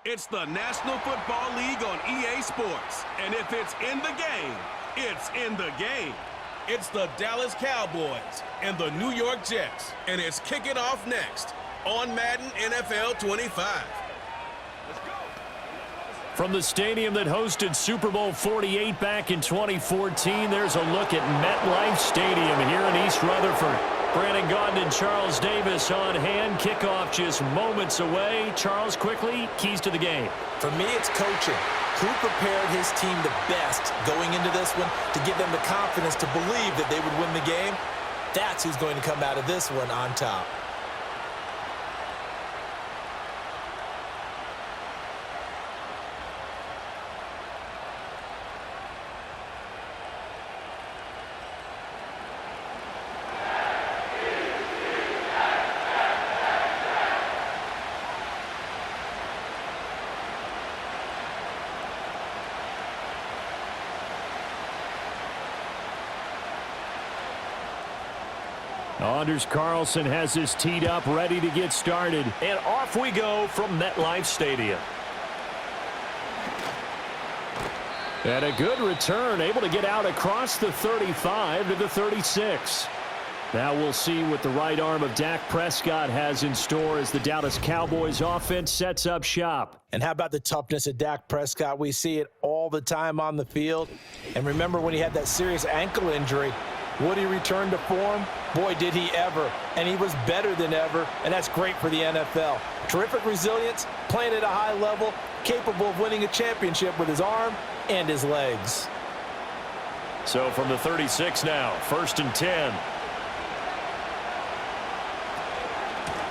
It's the National Football League on EA Sports. And if it's in the game, it's in the game. It's the Dallas Cowboys and the New York Jets. And it's kicking off next on Madden NFL 25. From the stadium that hosted Super Bowl 48 back in 2014, there's a look at MetLife Stadium here in East Rutherford. Brandon Gaudin and Charles Davis on hand. Kickoff just moments away. Charles, quickly, keys to the game. For me, it's coaching. Who prepared his team the best going into this one to give them the confidence to believe that they would win the game? That's who's going to come out of this one on top. Anders Carlson has this teed up, ready to get started. And off we go from MetLife Stadium. And a good return, able to get out across the 35 to the 36. Now we'll see what the right arm of Dak Prescott has in store as the Dallas Cowboys offense sets up shop. And how about the toughness of Dak Prescott? We see it all the time on the field. And remember when he had that serious ankle injury, would he return to form? Boy, did he ever. And he was better than ever, and that's great for the NFL. Terrific resilience, playing at a high level, capable of winning a championship with his arm and his legs. So from the 36 now, 1st and 10.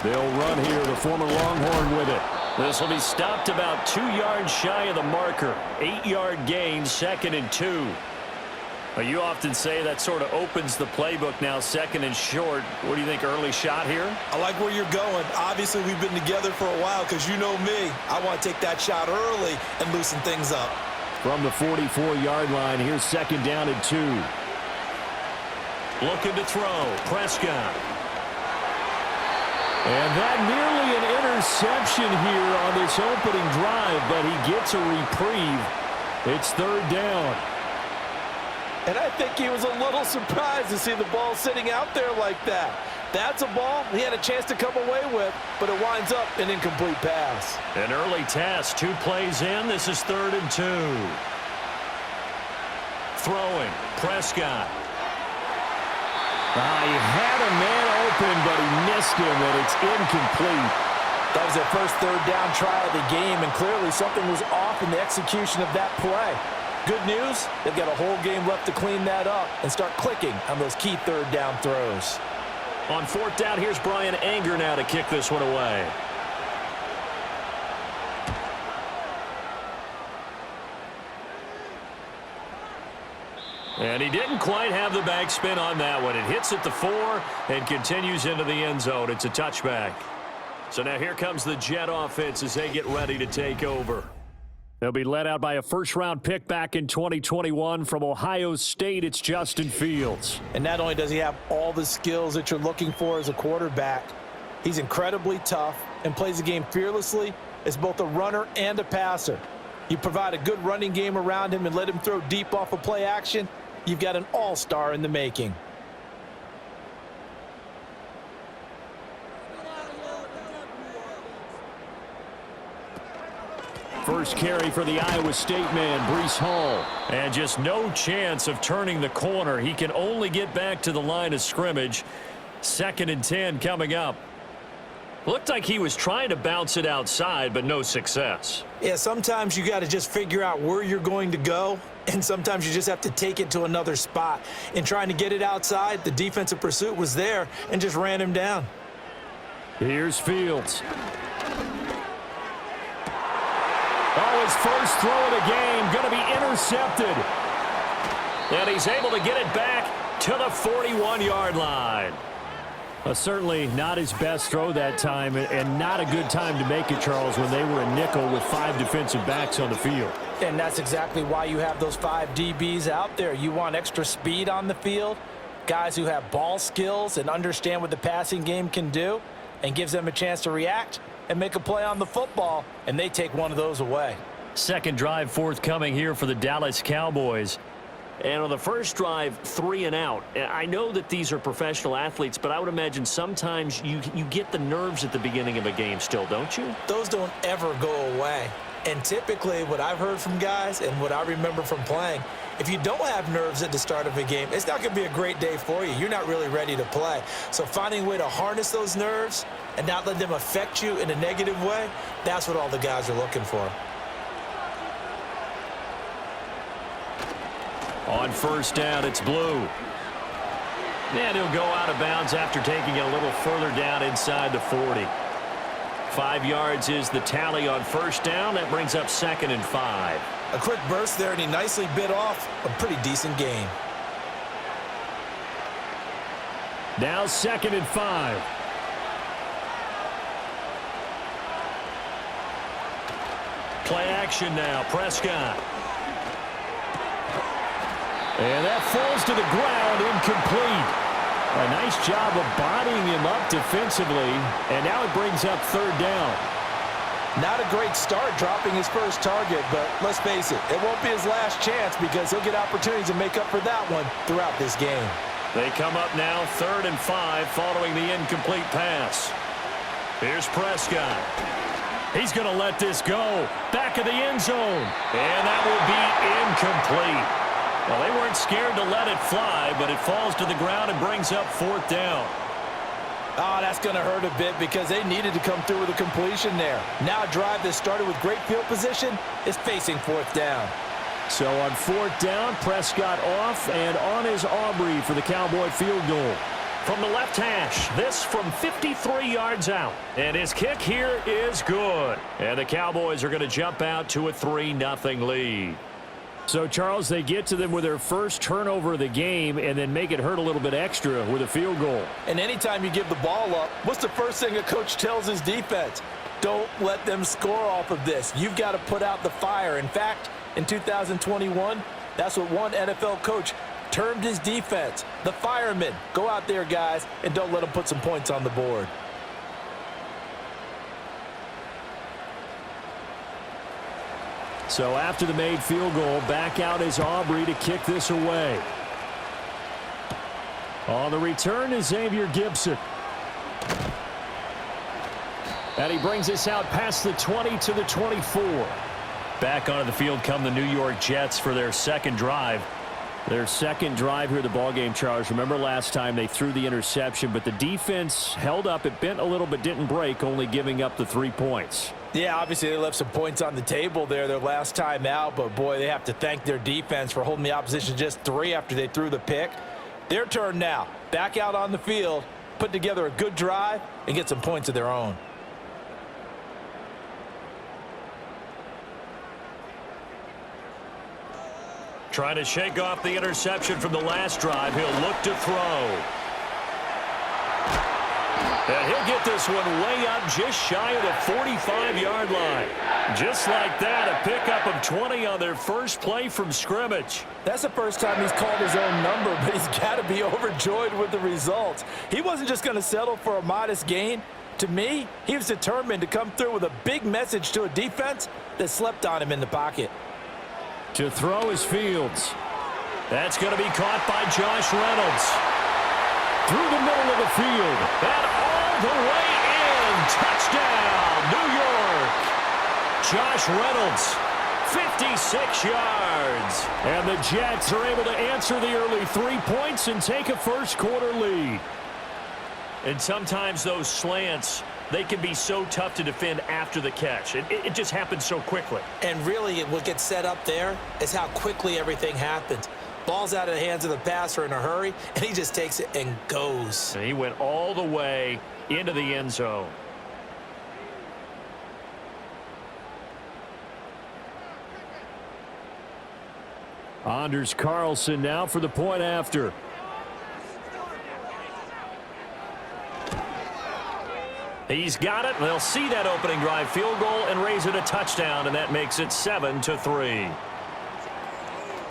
They'll run here, the former Longhorn with it. This will be stopped about 2 yards shy of the marker. 8-yard gain, 2nd and 2. You often say that sort of opens the playbook now, 2nd and short. What do you think, early shot here? I like where you're going. Obviously, we've been together for a while because you know me. I want to take that shot early and loosen things up. From the 44-yard line, here's 2nd down and 2. Looking to throw, Prescott. And that nearly an interception here on this opening drive, but he gets a reprieve. It's 3rd down. And I think he was a little surprised to see the ball sitting out there like that. That's a ball he had a chance to come away with, but it winds up an incomplete pass. An early test, 2 plays in. This is 3rd and 2. Throwing, Prescott. He had a man open, but he missed him, and it's incomplete. That was their first 3rd down try of the game, and clearly something was off in the execution of that play. Good news, they've got a whole game left to clean that up and start clicking on those key 3rd down throws. On 4th down, here's Brian Anger now to kick this one away. And he didn't quite have the backspin on that one. It hits at the 4 and continues into the end zone. It's a touchback. So now here comes the Jet offense as they get ready to take over. They'll be led out by a first-round pick back in 2021 from Ohio State. It's Justin Fields. And not only does he have all the skills that you're looking for as a quarterback, he's incredibly tough and plays the game fearlessly as both a runner and a passer. You provide a good running game around him and let him throw deep off of play action, you've got an all-star in the making. First carry for the Iowa State man, Breece Hall. And just no chance of turning the corner. He can only get back to the line of scrimmage. 2nd and 10 coming up. Looked like he was trying to bounce it outside, but no success. Yeah, sometimes you got to just figure out where you're going to go, and sometimes you just have to take it to another spot. In trying to get it outside, the defensive pursuit was there and just ran him down. Here's Fields. Oh, his first throw of the game going to be intercepted. And he's able to get it back to the 41-yard line. Certainly not his best throw that time, and not a good time to make it, Charles, when they were a nickel with 5 defensive backs on the field. And that's exactly why you have those 5 DBs out there. You want extra speed on the field, guys who have ball skills and understand what the passing game can do, and gives them a chance to react and make a play on the football, and they take one of those away. Second drive forthcoming here for the Dallas Cowboys. And on the first drive, 3 and out. I know that these are professional athletes, but I would imagine sometimes you get the nerves at the beginning of a game still, don't you? Those don't ever go away. And typically what I've heard from guys and what I remember from playing, if you don't have nerves at the start of a game, it's not going to be a great day for you. You're not really ready to play. So finding a way to harness those nerves and not let them affect you in a negative way, that's what all the guys are looking for. On first down, it's Blue. And he'll go out of bounds after taking it a little further down inside the 40. 5 yards is the tally on first down. That brings up 2nd and 5. A quick burst there, and he nicely bit off a pretty decent gain. Now 2nd and 5. Play action now, Prescott. And that falls to the ground, incomplete. A nice job of bodying him up defensively, and now it brings up 3rd down. Not a great start dropping his first target, but let's face it, it won't be his last chance because he'll get opportunities to make up for that one throughout this game. They come up now 3rd and 5 following the incomplete pass. Here's Prescott. He's going to let this go. Back of the end zone. And that will be incomplete. Well, they weren't scared to let it fly, but it falls to the ground and brings up 4th down. Oh, that's going to hurt a bit because they needed to come through with a completion there. Now a drive that started with great field position is facing 4th down. So on 4th down, Prescott off, and on is Aubrey for the Cowboy field goal. From the left hash, this from 53 yards out. And his kick here is good. And the Cowboys are going to jump out to a 3-0 lead. So, Charles, they get to them with their first turnover of the game and then make it hurt a little bit extra with a field goal. And anytime you give the ball up, what's the first thing a coach tells his defense? Don't let them score off of this. You've got to put out the fire. In fact, in 2021, that's what one NFL coach termed his defense. The firemen. Go out there, guys, and don't let them put some points on the board. So after the made field goal, back out is Aubrey to kick this away. On the return is Xavier Gibson. And he brings this out past the 20 to the 24. Back onto the field come the New York Jets for their second drive. Their second drive here at the ballgame, Charles. Remember last time they threw the interception, but the defense held up. It bent a little but didn't break, only giving up the 3 points. Yeah, obviously they left some points on the table there their last time out, but boy, they have to thank their defense for holding the opposition just 3 after they threw the pick. Their turn now. Back out on the field, put together a good drive, and get some points of their own. Trying to shake off the interception from the last drive. He'll look to throw. And he'll get this one way up just shy of the 45-yard line. Just like that, a pickup of 20 on their first play from scrimmage. That's the first time he's called his own number, but he's got to be overjoyed with the results. He wasn't just going to settle for a modest gain. To me, he was determined to come through with a big message to a defense that slept on him in the pocket. To throw is Fields. That's going to be caught by Josh Reynolds. Through the middle of the field. And all the way in. Touchdown, New York. Josh Reynolds, 56 yards. And the Jets are able to answer the early 3 points and take a first-quarter lead. And sometimes those slants, they can be so tough to defend after the catch. It just happens so quickly. And really, what gets set up there is how quickly everything happens. Ball's out of the hands of the passer in a hurry, and he just takes it and goes. And he went all the way into the end zone. Anders Carlson now for the point after. He's got it. They'll see that opening drive field goal and raise it a touchdown, and that makes it 7-3.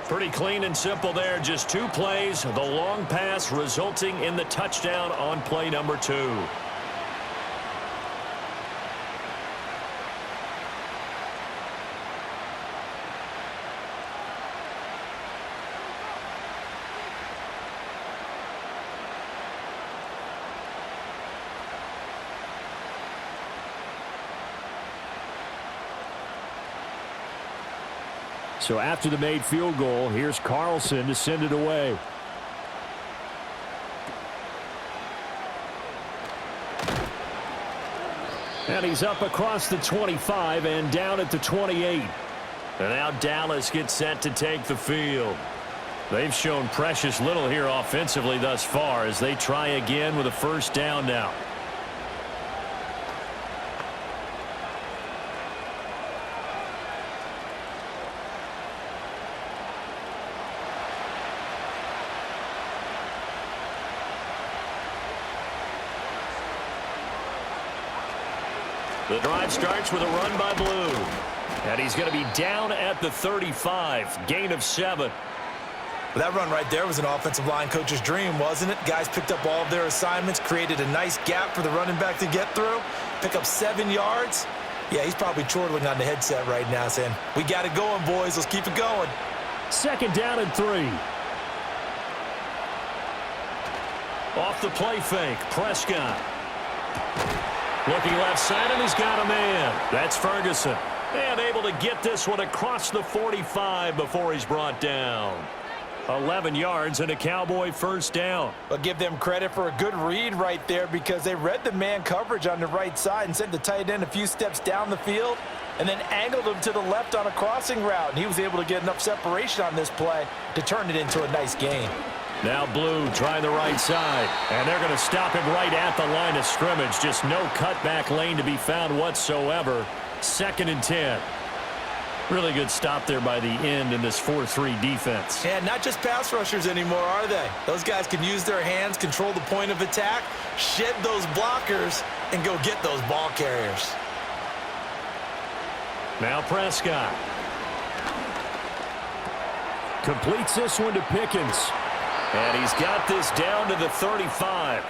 Pretty clean and simple there. Just 2 plays. The long pass resulting in the touchdown on play number 2. So after the made field goal, here's Carlson to send it away. And he's up across the 25 and down at the 28. And now Dallas gets set to take the field. They've shown precious little here offensively thus far as they try again with a first down now. The drive starts with a run by Blue. And he's going to be down at the 35. Gain of 7. That run right there was an offensive line coach's dream, wasn't it? Guys picked up all of their assignments, created a nice gap for the running back to get through, pick up 7 yards. Yeah, he's probably chortling on the headset right now saying, we got it going, boys. Let's keep it going. Second down and 3. Off the play fake, Prescott. Looking left side, and he's got a man. That's Ferguson. And able to get this one across the 45 before he's brought down. 11 yards and a Cowboy first down. But give them credit for a good read right there because they read the man coverage on the right side and sent the tight end a few steps down the field and then angled him to the left on a crossing route. And he was able to get enough separation on this play to turn it into a nice gain. Now Blue trying the right side, and they're going to stop him right at the line of scrimmage. Just no cutback lane to be found whatsoever. 2nd and 10. Really good stop there by the end in this 4-3 defense. Yeah, not just pass rushers anymore, are they? Those guys can use their hands, control the point of attack, shed those blockers, and go get those ball carriers. Now Prescott. Completes this one to Pickens. And he's got this down to the 35.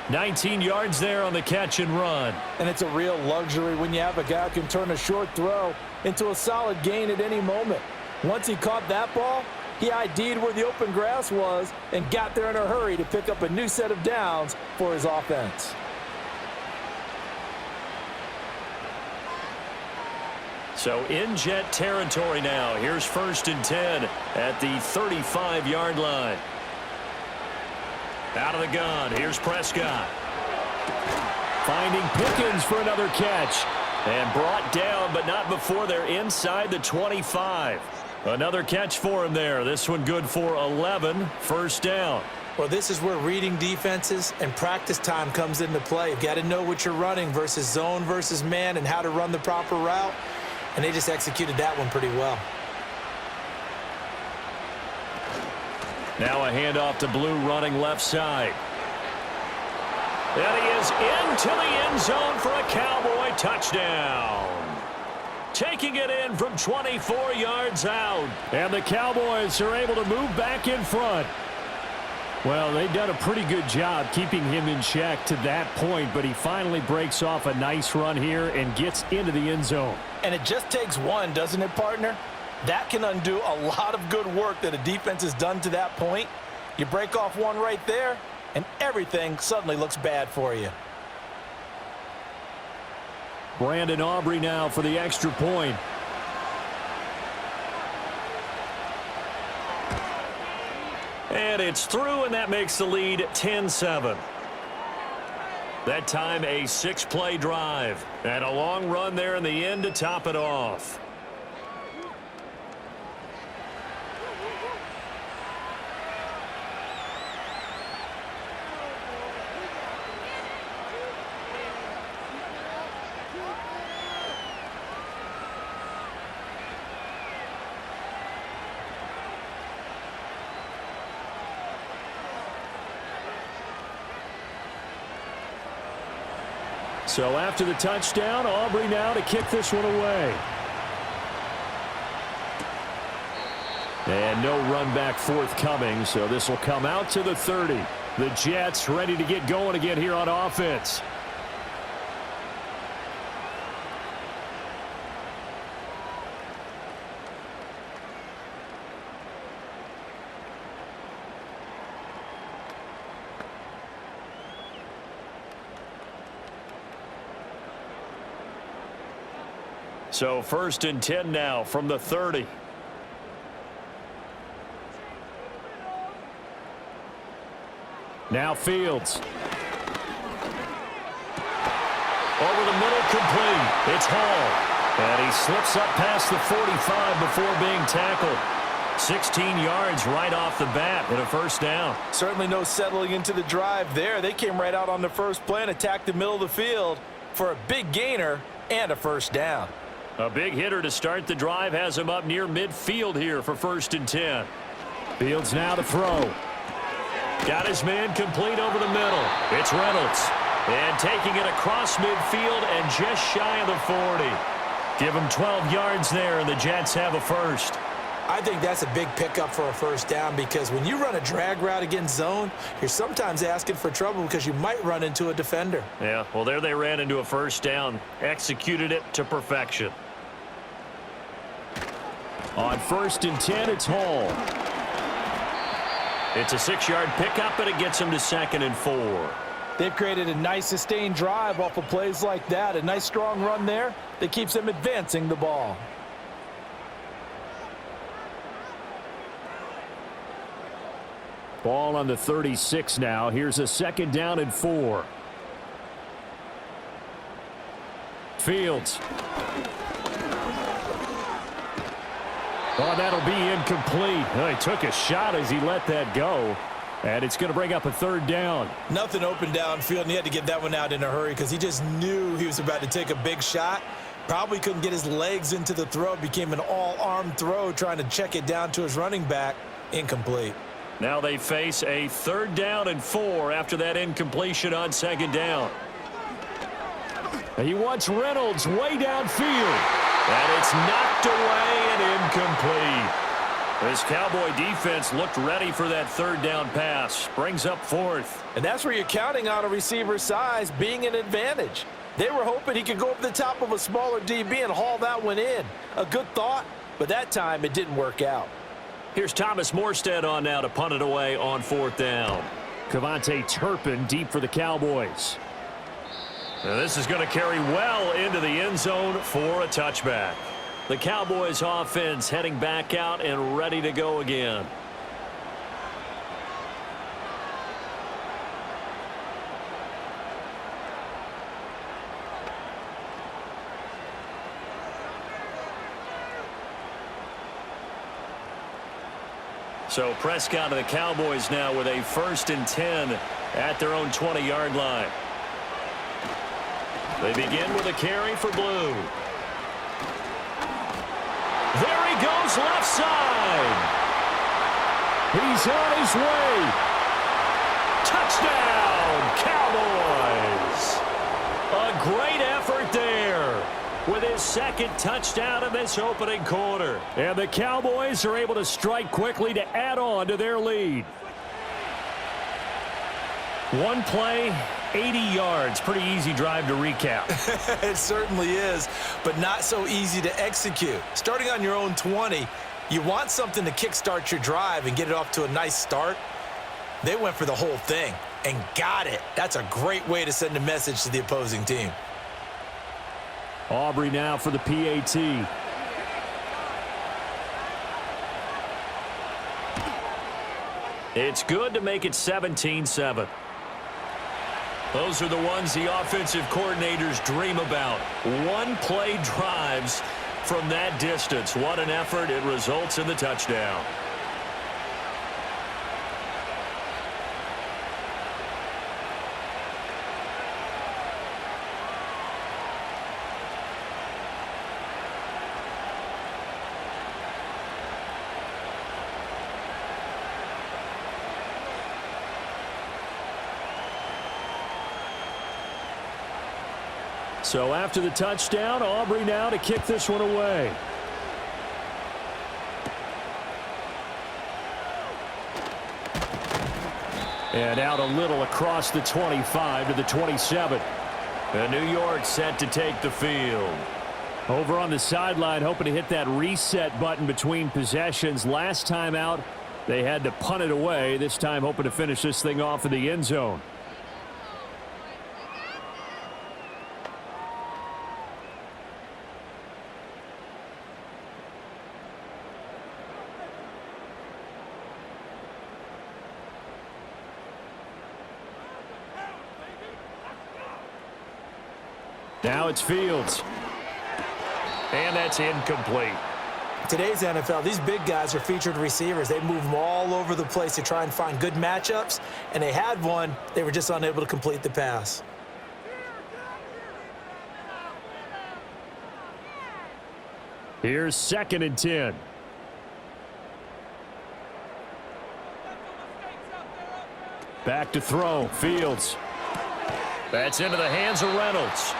19 yards there on the catch and run. And it's a real luxury when you have a guy who can turn a short throw into a solid gain at any moment. Once he caught that ball, he ID'd where the open grass was and got there in a hurry to pick up a new set of downs for his offense. So in Jet territory now. Here's 1st and 10 at the 35-yard line. Out of the gun, here's Prescott. Finding Pickens for another catch. And brought down, but not before they're inside the 25. Another catch for him there. This one good for 11. First down. Well, this is where reading defenses and practice time comes into play. You've got to know what you're running versus zone versus man and how to run the proper route. And they just executed that one pretty well. Now a handoff to Blue running left side. And he is into the end zone for a Cowboy touchdown. Taking it in from 24 yards out. And the Cowboys are able to move back in front. Well, they've done a pretty good job keeping him in check to that point, but he finally breaks off a nice run here and gets into the end zone. And it just takes one, doesn't it, partner? That can undo a lot of good work that a defense has done to that point. You break off one right there, and everything suddenly looks bad for you. Brandon Aubrey now for the extra point. And it's through, and that makes the lead 10-7. That time a 6-play drive. And a long run there in the end to top it off. So after the touchdown, Aubrey now to kick this one away. And no run back forthcoming, so this will come out to the 30. The Jets ready to get going again here on offense. So 1st and 10 now from the 30. Now Fields. Over the middle, complete. It's Hall. And he slips up past the 45 before being tackled. 16 yards right off the bat and a first down. Certainly no settling into the drive there. They came right out on the first play and attacked the middle of the field for a big gainer and a first down. A big hitter to start the drive has him up near midfield here for 1st and 10. Fields now to throw. Got his man complete over the middle. It's Reynolds. And taking it across midfield and just shy of the 40. Give him 12 yards there, and the Jets have a first. I think that's a big pickup for a first down because when you run a drag route against zone, you're sometimes asking for trouble because you might run into a defender. Yeah, well, there they ran into a first down. Executed it to perfection. On 1st and 10, it's Hall. It's a 6-yard pickup, and it gets him to 2nd and 4. They've created a nice sustained drive off of plays like that. A nice strong run there that keeps them advancing the ball. Ball on the 36 now. Here's a 2nd down and 4. Fields. Oh, that'll be incomplete. Oh, he took a shot as he let that go. And it's going to bring up a 3rd down. Nothing open downfield, and he had to get that one out in a hurry because he just knew he was about to take a big shot. Probably couldn't get his legs into the throw. Became an all-arm throw trying to check it down to his running back. Incomplete. Now they face a 3rd down and 4 after that incompletion on 2nd down. He wants Reynolds way downfield. And it's knocked away and incomplete. This Cowboy defense looked ready for that 3rd down pass. Brings up 4th. And that's where you're counting on a receiver's size being an advantage. They were hoping he could go up the top of a smaller DB and haul that one in. A good thought, but that time it didn't work out. Here's Thomas Morstead on now to punt it away on 4th down. Kevontae Turpin deep for the Cowboys. Now this is going to carry well into the end zone for a touchback. The Cowboys offense heading back out and ready to go again. So Prescott and the Cowboys now with a 1st and 10 at their own 20-yard line. They begin with a carry for Blue. There he goes left side. He's on his way. Touchdown, Cowboys. A great effort there with his 2nd touchdown in this opening quarter. And the Cowboys are able to strike quickly to add on to their lead. One play, 80 yards. Pretty easy drive to recap. It certainly is, but not so easy to execute. Starting on your own 20, you want something to kickstart your drive and get it off to a nice start. They went for the whole thing and got it. That's a great way to send a message to the opposing team. Aubrey now for the PAT. It's good to make it 17-7. Those are the ones the offensive coordinators dream about. One-play drives from that distance. What an effort. It results in the touchdown. So after the touchdown, Aubrey now to kick this one away. And out a little across the 25 to the 27. And New York set to take the field. Over on the sideline, hoping to hit that reset button between possessions. Last time out, they had to punt it away. This time hoping to finish this thing off in the end zone. Now it's Fields. And that's incomplete. Today's NFL, these big guys are featured receivers. They move them all over the place to try and find good matchups, and they had one. They were just unable to complete the pass. Here's 2nd and 10. Back to throw. Fields. That's into the hands of Reynolds.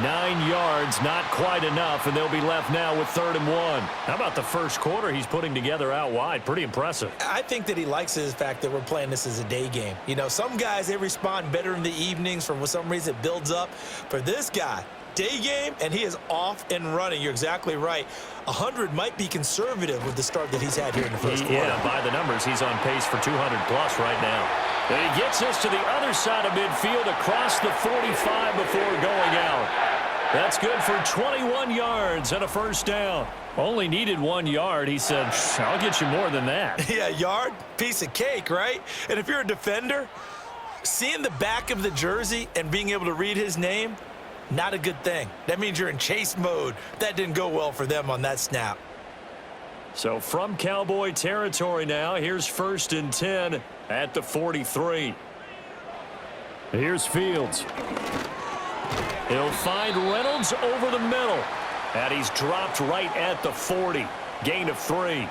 9 yards, not quite enough, and they'll be left now with 3rd and 1. How about the first quarter he's putting together out wide? Pretty impressive. I think that he likes the fact that we're playing this as a day game. You know, some guys, they respond better in the evenings. For some reason, it builds up. For this guy, day game, and he is off and running. You're exactly right. 100 might be conservative with the start that he's had here in the first quarter. Yeah, by the numbers, he's on pace for 200-plus right now. And he gets us to the other side of midfield across the 45 before going out. That's good for 21 yards and a first down. Only needed 1 yard. He said, I'll get you more than that. Yeah, yard, piece of cake, right? And if you're a defender, seeing the back of the jersey and being able to read his name, not a good thing. That means you're in chase mode. That didn't go well for them on that snap. So from Cowboy territory now, here's 1st and 10 at the 43. Here's Fields. He'll find Reynolds over the middle. And he's dropped right at the 40. Gain of 3.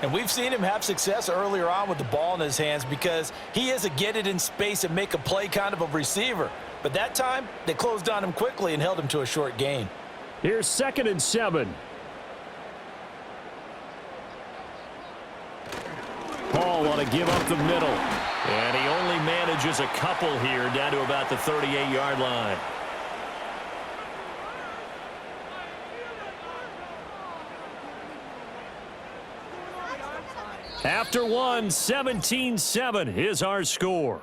And we've seen him have success earlier on with the ball in his hands because he is a get it in space and make a play kind of a receiver. But that time, they closed on him quickly and held him to a short gain. Here's 2nd and 7. Paul want to give up the middle. And he only manages a couple here down to about the 38-yard line. After one, 17-7 is our score.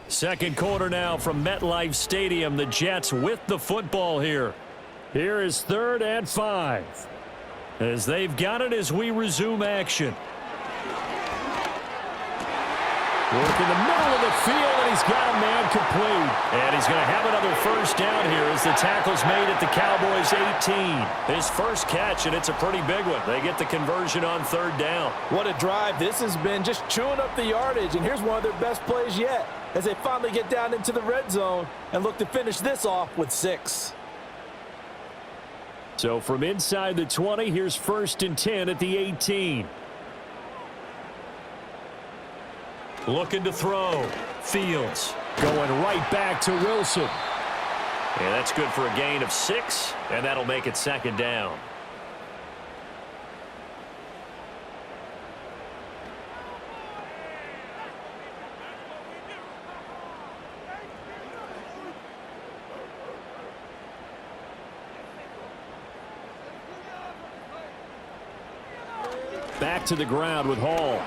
Second quarter now from MetLife Stadium. The Jets with the football here. Here is 3rd and 5. As they've got it as we resume action. Work in the middle of the field, and he's got a man complete. And he's going to have another first down here as the tackle's made at the Cowboys' 18. His first catch, and it's a pretty big one. They get the conversion on 3rd down. What a drive. This has been just chewing up the yardage, and here's one of their best plays yet as they finally get down into the red zone and look to finish this off with 6. So from inside the 20, here's 1st and 10 at the 18. Looking to throw. Fields going right back to Wilson. And that's good for a gain of 6, and that'll make it 2nd down. Back to the ground with Hall.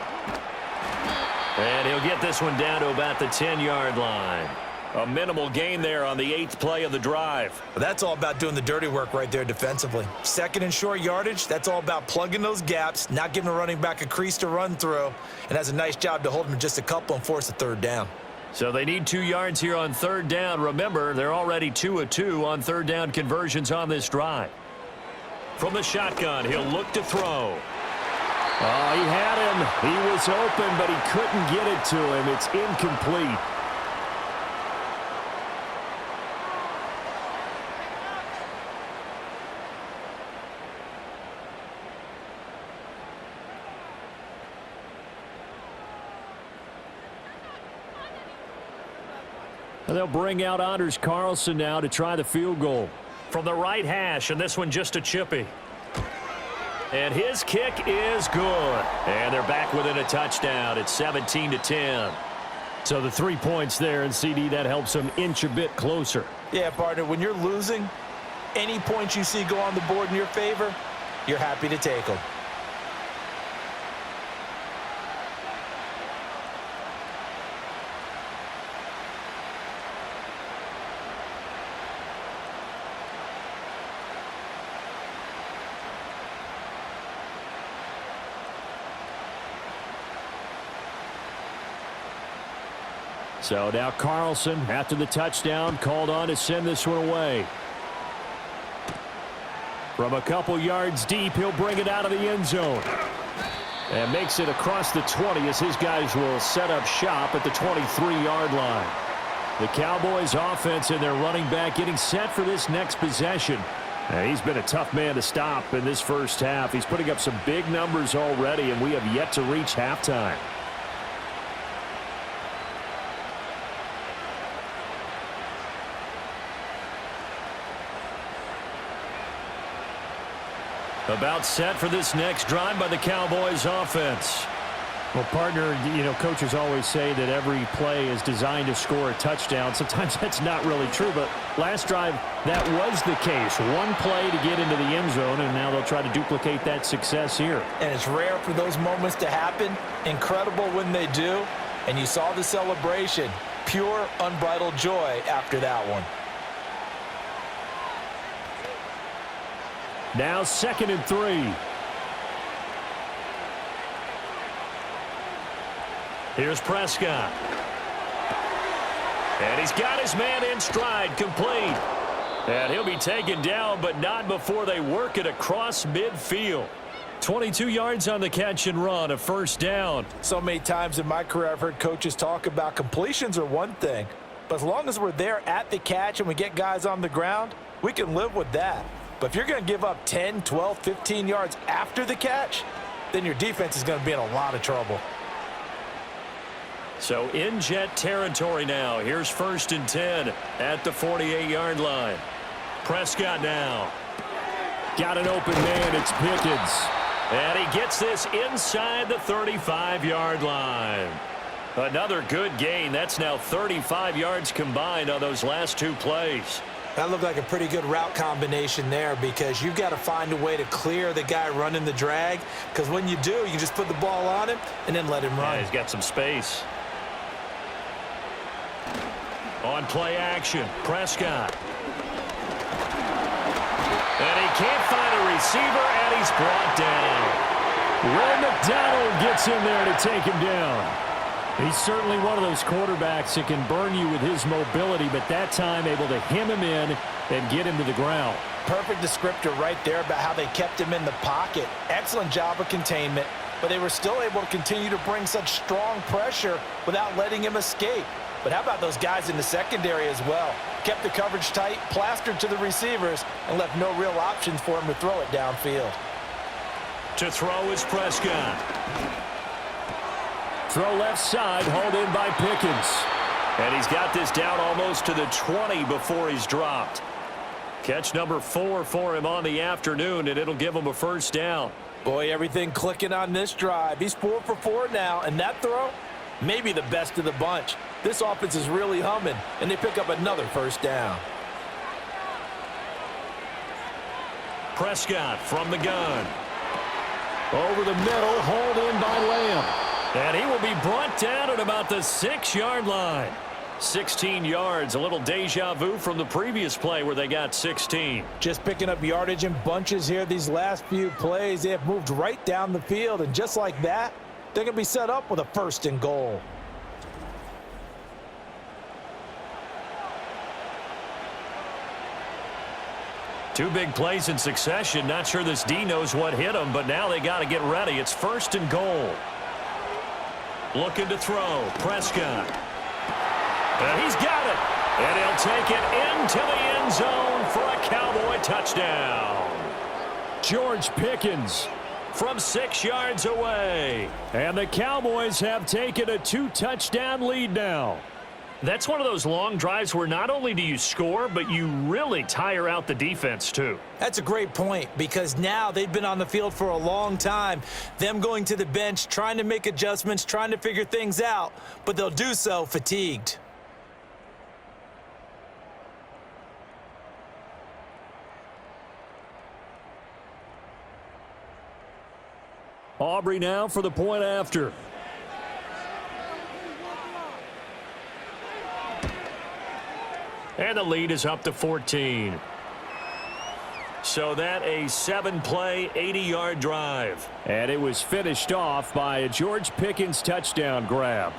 And he'll get this one down to about the 10-yard line. A minimal gain there on the 8th play of the drive. That's all about doing the dirty work right there defensively. 2nd and short yardage, that's all about plugging those gaps, not giving a running back a crease to run through, and has a nice job to hold him just a couple and force a 3rd down. So they need 2 yards here on 3rd down. Remember, they're already 2 of 2 on 3rd down conversions on this drive. From the shotgun, he'll look to throw. Oh, he had him. He was open, but he couldn't get it to him. It's incomplete. And they'll bring out Anders Carlson now to try the field goal. From the right hash, and this one just a chippy. And his kick is good. And they're back within a touchdown. It's 17-10. So the 3 points there, and CD, that helps them inch a bit closer. Yeah, partner, when you're losing, any points you see go on the board in your favor, you're happy to take them. So now Carlson, after the touchdown, called on to send this one away. From a couple yards deep, he'll bring it out of the end zone. And makes it across the 20 as his guys will set up shop at the 23-yard line. The Cowboys offense and their running back getting set for this next possession. He's been a tough man to stop in this first half. He's putting up some big numbers already, and we have yet to reach halftime. About set for this next drive by the Cowboys offense. Well, partner, coaches always say that every play is designed to score a touchdown. Sometimes that's not really true, but last drive, that was the case. One play to get into the end zone, and now they'll try to duplicate that success here. And it's rare for those moments to happen. Incredible when they do. And you saw the celebration. Pure, unbridled joy after that one. Now 2nd and 3. Here's Prescott. And he's got his man in stride, complete. And he'll be taken down, but not before they work it across midfield. 22 yards on the catch and run, a first down. So many times in my career I've heard coaches talk about completions are one thing, but as long as we're there at the catch and we get guys on the ground, we can live with that. But if you're going to give up 10, 12, 15 yards after the catch, then your defense is going to be in a lot of trouble. So in jet territory now. Here's 1st and 10 at the 48-yard line. Prescott now. Got an open man. It's Pickens. And he gets this inside the 35-yard line. Another good gain. That's now 35 yards combined on those last two plays. That looked like a pretty good route combination there because you've got to find a way to clear the guy running the drag, because when you do, you just put the ball on him and then let him run. Yeah, he's got some space. On play action, Prescott. And he can't find a receiver, and he's brought down. Will McDonald gets in there to take him down. He's certainly one of those quarterbacks that can burn you with his mobility, but that time able to hem him in and get him to the ground. Perfect descriptor right there about how they kept him in the pocket. Excellent job of containment, but they were still able to continue to bring such strong pressure without letting him escape. But how about those guys in the secondary as well? Kept the coverage tight, plastered to the receivers, and left no real options for him to throw it downfield. To throw is Prescott. Throw left side, hauled in by Pickens. And he's got this down almost to the 20 before he's dropped. Catch number 4 for him on the afternoon, and it'll give him a first down. Boy, everything clicking on this drive. He's 4 for 4 now, and that throw, maybe the best of the bunch. This offense is really humming, and they pick up another first down. Prescott from the gun. Over the middle, hauled in by Lamb. And he will be brought down at about the 6-yard line. 16 yards, a little deja vu from the previous play where they got 16. Just picking up yardage in bunches here these last few plays. They have moved right down the field, and just like that, they're going to be set up with a 1st and goal. Two big plays in succession. Not sure this D knows what hit him, but now they got to get ready. It's 1st and goal. Looking to throw. Prescott. And he's got it. And he'll take it into the end zone for a Cowboy touchdown. George Pickens from 6 yards away. And the Cowboys have taken a 2-touchdown lead now. That's one of those long drives where not only do you score, but you really tire out the defense too. That's a great point, because now they've been on the field for a long time. Them going to the bench, trying to make adjustments, trying to figure things out, but they'll do so fatigued. Aubrey now for the point after. And the lead is up to 14. So that a 7-play, 80-yard drive. And it was finished off by a George Pickens touchdown grab.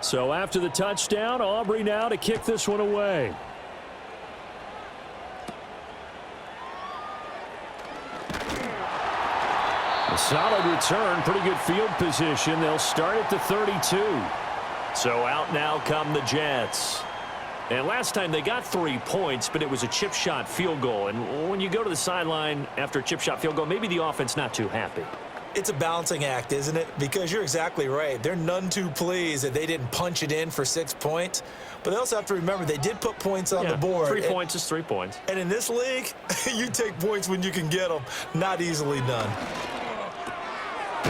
So after the touchdown, Aubrey now to kick this one away. A solid return, pretty good field position. They'll start at the 32. So out now come the Jets. And last time they got 3 points, but it was a chip shot field goal. And when you go to the sideline after a chip shot field goal, maybe the offense not too happy. It's a balancing act, isn't it? Because you're exactly right. They're none too pleased that they didn't punch it in for 6 points. But they also have to remember they did put points on the board. 3 points is 3 points. And in this league, you take points when you can get them. Not easily done.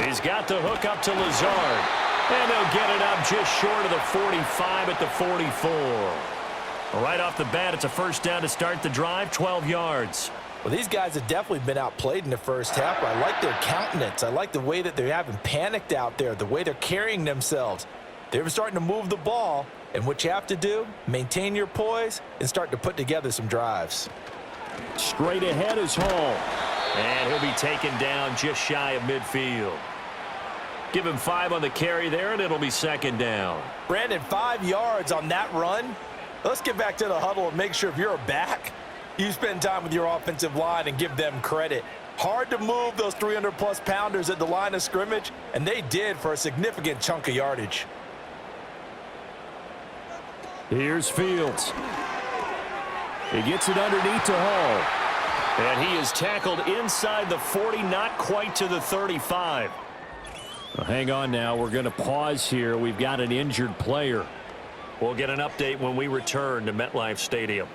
He's got the hook up to Lazard. And they'll get it up just short of the 45 at the 44. Right off the bat, it's a first down to start the drive, 12 yards. Well, these guys have definitely been outplayed in the first half. I like their countenance. I like the way that they haven't panicked out there, the way they're carrying themselves. They're starting to move the ball, and what you have to do, maintain your poise and start to put together some drives. Straight ahead is Hall. And he'll be taken down just shy of midfield. Give him 5 on the carry there, and it'll be second down. Brandon, 5 yards on that run. Let's get back to the huddle and make sure if you're a back, you spend time with your offensive line and give them credit. Hard to move those 300-plus pounders at the line of scrimmage, and they did for a significant chunk of yardage. Here's Fields. He gets it underneath to Hall. And he is tackled inside the 40, not quite to the 35. Well, hang on now. We're going to pause here. We've got an injured player. We'll get an update when we return to MetLife Stadium.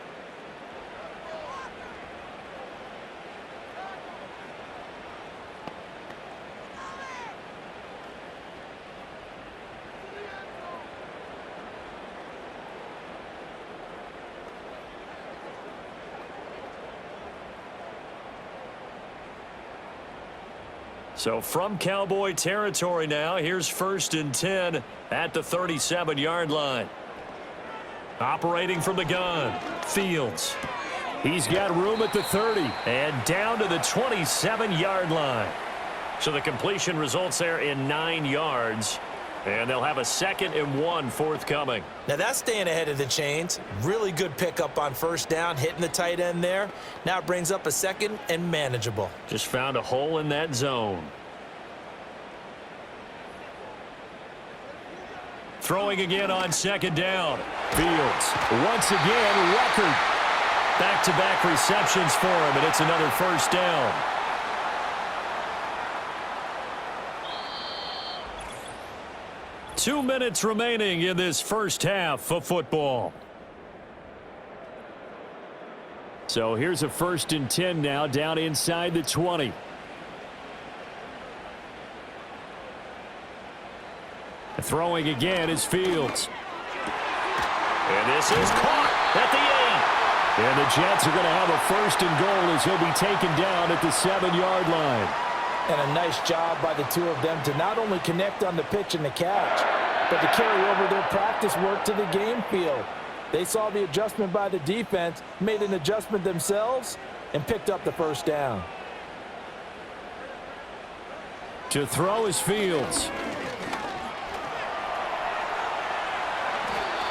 So from Cowboy territory now, here's 1st and 10 at the 37-yard line. Operating from the gun, Fields. He's got room at the 30 and down to the 27-yard line. So the completion results there in 9 yards. And they'll have a 2nd and 1 forthcoming. Now that's staying ahead of the chains. Really good pickup on first down, hitting the tight end there. Now it brings up a 2nd and manageable. Just found a hole in that zone. Throwing again on 2nd down. Fields once again record. Back-to-back receptions for him, and it's another first down. Two minutes remaining in this first half of football. So here's a 1st and 10 now, down inside the 20. Throwing again is Fields. And this is caught at the 8. And the Jets are going to have a 1st and goal as he'll be taken down at the 7-yard line. And a nice job by the two of them to not only connect on the pitch and the catch, but to carry over their practice work to the game field. They saw the adjustment by the defense, made an adjustment themselves, and picked up the first down. To throw is Fields.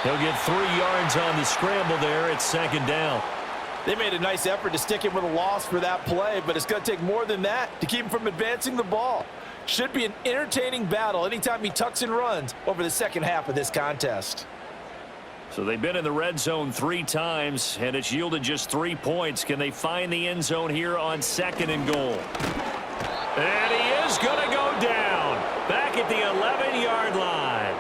He'll get 3 yards on the scramble there. It's 2nd down. They made a nice effort to stick him with a loss for that play, but it's going to take more than that to keep him from advancing the ball. Should be an entertaining battle anytime he tucks and runs over the second half of this contest. So they've been in the red zone 3 times, and it's yielded just 3 points. Can they find the end zone here on 2nd and goal? And he is going to go down back at the 11-yard line.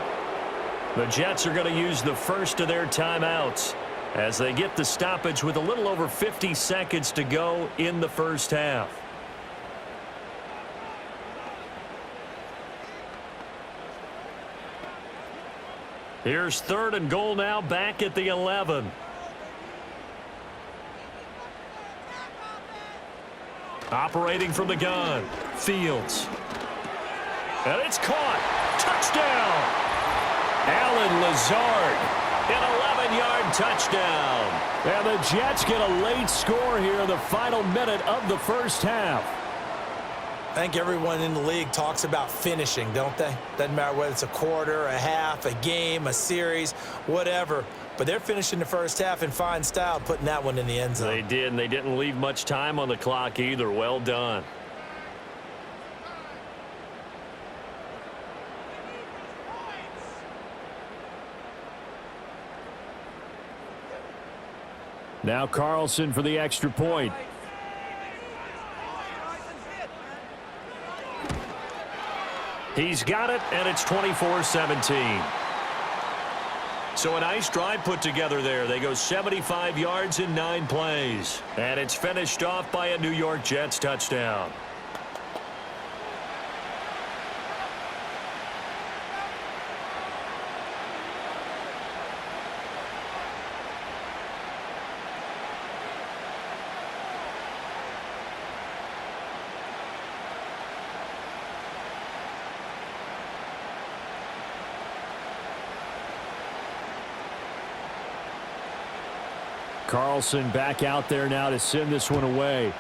The Jets are going to use the first of their timeouts as they get the stoppage with a little over 50 seconds to go in the first half. Here's 3rd and goal now, back at the 11. Operating from the gun, Fields. And it's caught. Touchdown. Alan Lazard, an 11-yard touchdown. And the Jets get a late score here in the final minute of the first half. I think everyone in the league talks about finishing, don't they? Doesn't matter whether it's a quarter, a half, a game, a series, whatever. But they're finishing the first half in fine style, putting that one in the end zone. They did, and they didn't leave much time on the clock either. Well done. Now Carlson for the extra point. He's got it, and it's 24-17. So a nice drive put together there. They go 75 yards in 9 plays. And it's finished off by a New York Jets touchdown. Carlson back out there now to send this one away.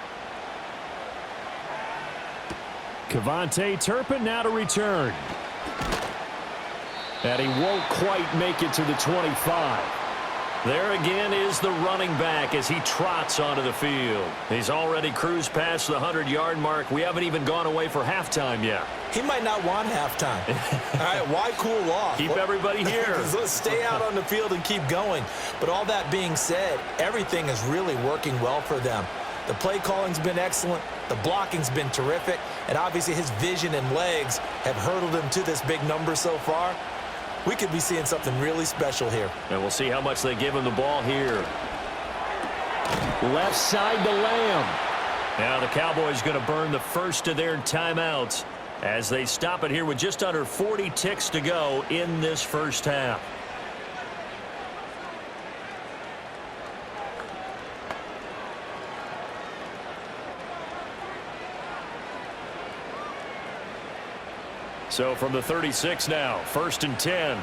Cavante Turpin now to return. And he won't quite make it to the 25. There again is the running back as he trots onto the field. He's already cruised past the 100-yard mark. We haven't even gone away for halftime yet. He might not want halftime. All right, why cool off? Keep everybody here. Let's stay out on the field and keep going. But all that being said, everything is really working well for them. The play calling's been excellent. The blocking's been terrific. And obviously his vision and legs have hurdled him to this big number so far. We could be seeing something really special here. And we'll see how much they give him the ball here. Left side to Lamb. Now the Cowboys going to burn the first of their timeouts as they stop it here with just under 40 ticks to go in this first half. So from the 36 now, 1st and 10.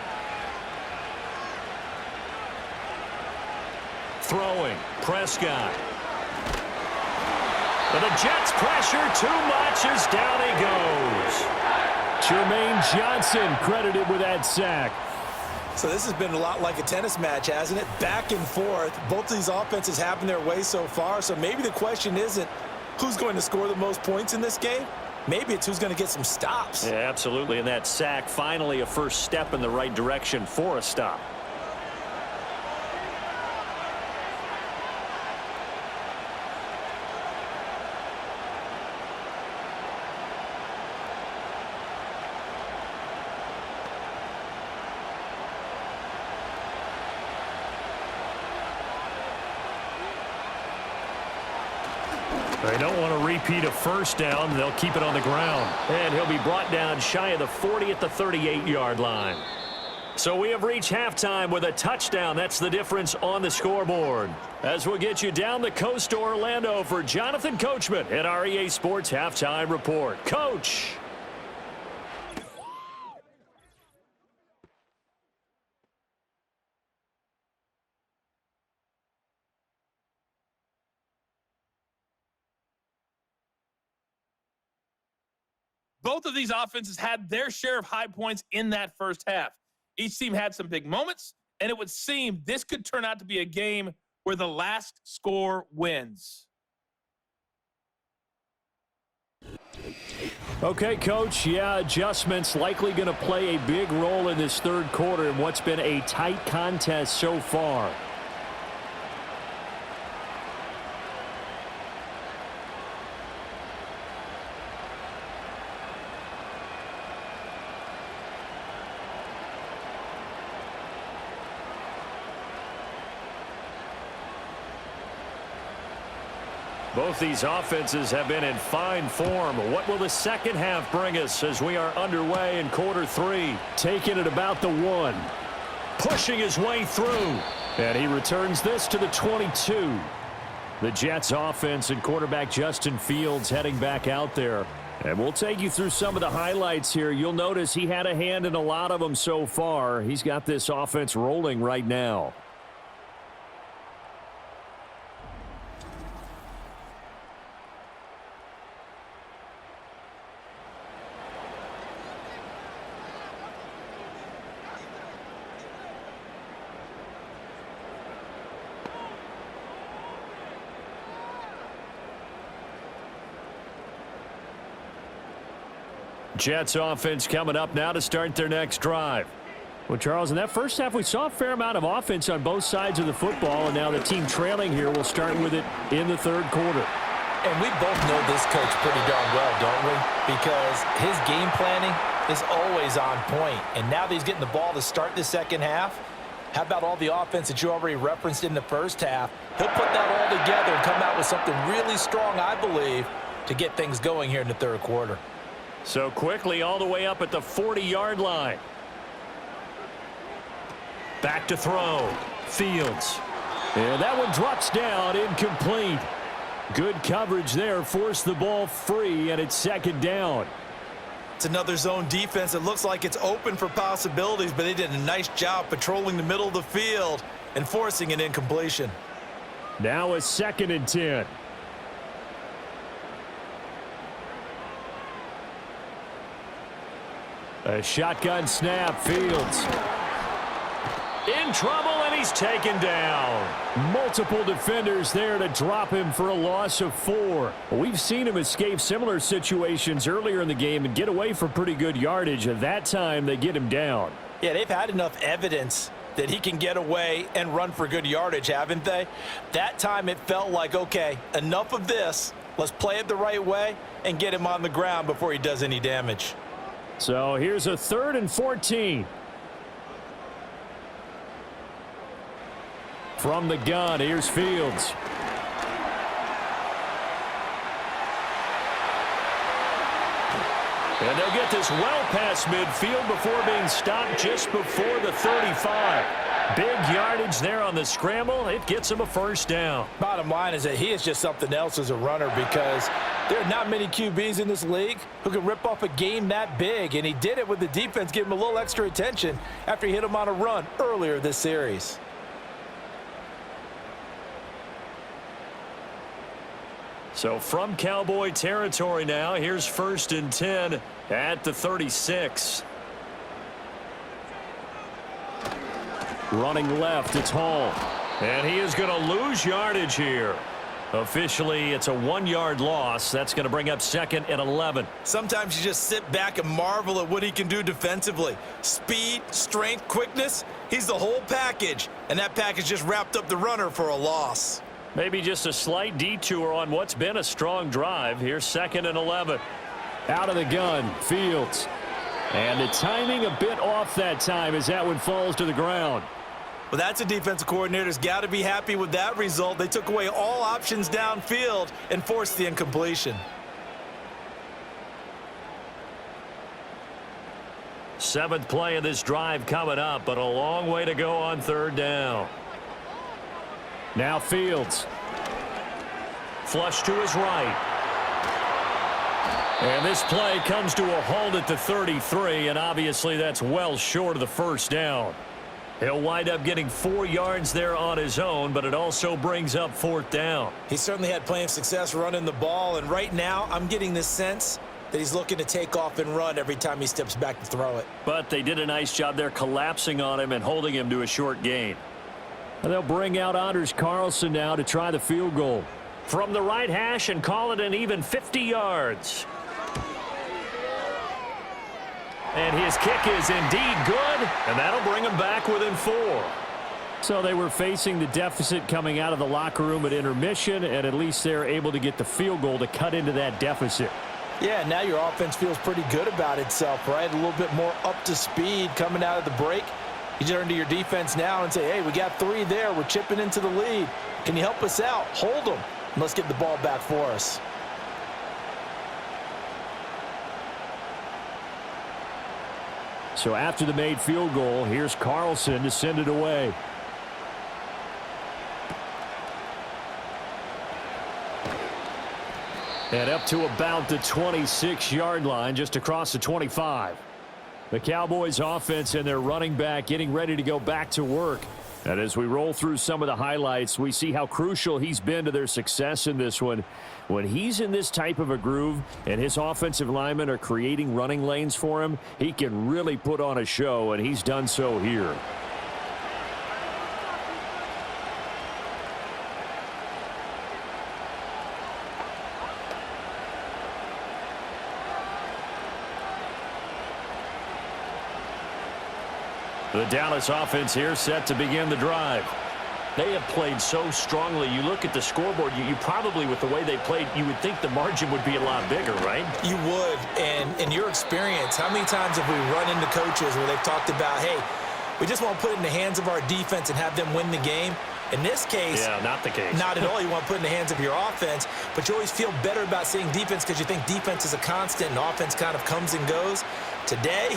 Throwing, Prescott. But the Jets pressure too much as down he goes. Jermaine Johnson credited with that sack. So this has been a lot like a tennis match, hasn't it? Back and forth. Both of these offenses having their way so far. So maybe the question isn't who's going to score the most points in this game. Maybe it's who's going to get some stops. Yeah, absolutely. And that sack, finally a first step in the right direction for a stop. They don't want to repeat a first down. They'll keep it on the ground. And he'll be brought down shy of the 40 at the 38-yard line. So we have reached halftime with a touchdown. That's the difference on the scoreboard. As we'll get you down the coast to Orlando for Jonathan Coachman at our EA Sports Halftime Report. Coach. Both of these offenses had their share of high points in that first half. Each team had some big moments, and it would seem this could turn out to be a game where the last score wins. Okay, Coach. Yeah, adjustments likely going to play a big role in this third quarter in what's been a tight contest so far. Both these offenses have been in fine form. What will the second half bring us as we are underway in quarter 3? Taking it about the 1. Pushing his way through. And he returns this to the 22. The Jets offense and quarterback Justin Fields heading back out there. And we'll take you through some of the highlights here. You'll notice he had a hand in a lot of them so far. He's got this offense rolling right now. Jets offense coming up now to start their next drive. Well, Charles, in that first half, we saw a fair amount of offense on both sides of the football, and now the team trailing here will start with it in the third quarter. And we both know this coach pretty darn well, don't we? Because his game planning is always on point. And now that he's getting the ball to start the second half, how about all the offense that you already referenced in the first half? He'll put that all together and come out with something really strong, I believe, to get things going here in the third quarter. So quickly all the way up at the 40-yard line. Back to throw. Fields. And that one drops down, incomplete. Good coverage there, forced the ball free, and it's second down. It's another zone defense. It looks like it's open for possibilities, but they did a nice job patrolling the middle of the field and forcing an incompletion. Now a 2nd and 10. A shotgun snap, Fields. In trouble, and he's taken down. Multiple defenders there to drop him for a loss of 4. We've seen him escape similar situations earlier in the game and get away for pretty good yardage. At that time, they get him down. Yeah, they've had enough evidence that he can get away and run for good yardage, haven't they? That time it felt like, okay, enough of this. Let's play it the right way and get him on the ground before he does any damage. So here's a 3rd and 14. From the gun, here's Fields. And they'll get this well past midfield before being stopped just before the 35. Big yardage there on the scramble. It gets him a first down. Bottom line is that he is just something else as a runner, because there are not many QBs in this league who can rip off a game that big, and he did it with the defense giving him a little extra attention after he hit him on a run earlier this series. So from Cowboy territory now, here's 1st and 10 at the 36. Running left, it's Hall. And he is going to lose yardage here. Officially, it's a 1-yard loss. That's going to bring up 2nd and 11. Sometimes you just sit back and marvel at what he can do defensively. Speed, strength, quickness, he's the whole package. And that package just wrapped up the runner for a loss. Maybe just a slight detour on what's been a strong drive. Here's 2nd and 11. Out of the gun, Fields. And the timing a bit off that time as that one falls to the ground. Well, that's a defensive coordinator's got to be happy with that result. They took away all options downfield and forced the incompletion. 7th play of this drive coming up, but a long way to go on 3rd down. Now Fields. Flush to his right. And this play comes to a halt at the 33, and obviously that's well short of the first down. He'll wind up getting 4 yards there on his own, but it also brings up 4th down. He certainly had plenty of success running the ball, and right now I'm getting this sense that he's looking to take off and run every time he steps back to throw it. But they did a nice job there collapsing on him and holding him to a short gain. And they'll bring out Anders Carlson now to try the field goal. From the right hash and call it an even 50 yards. And his kick is indeed good, and that'll bring him back within 4. So they were facing the deficit coming out of the locker room at intermission, and at least they're able to get the field goal to cut into that deficit. Yeah, now your offense feels pretty good about itself, right? A little bit more up to speed coming out of the break. You turn to your defense now and say, hey, we got 3 there. We're chipping into the lead. Can you help us out? Hold them. And let's get the ball back for us. So after the made field goal, here's Carlson to send it away. And up to about the 26-yard line, just across the 25. The Cowboys offense and their running back getting ready to go back to work. And as we roll through some of the highlights, we see how crucial he's been to their success in this one. When he's in this type of a groove and his offensive linemen are creating running lanes for him, he can really put on a show, and he's done so here. The Dallas offense here set to begin the drive. They have played so strongly. You look at the scoreboard, you probably, with the way they played, you would think the margin would be a lot bigger, right? You would. And in your experience, how many times have we run into coaches where they've talked about, hey, we just want to put it in the hands of our defense and have them win the game? In this case, yeah, not the case. Not at all. You want to put it in the hands of your offense, but you always feel better about seeing defense because you think defense is a constant and offense kind of comes and goes. Today,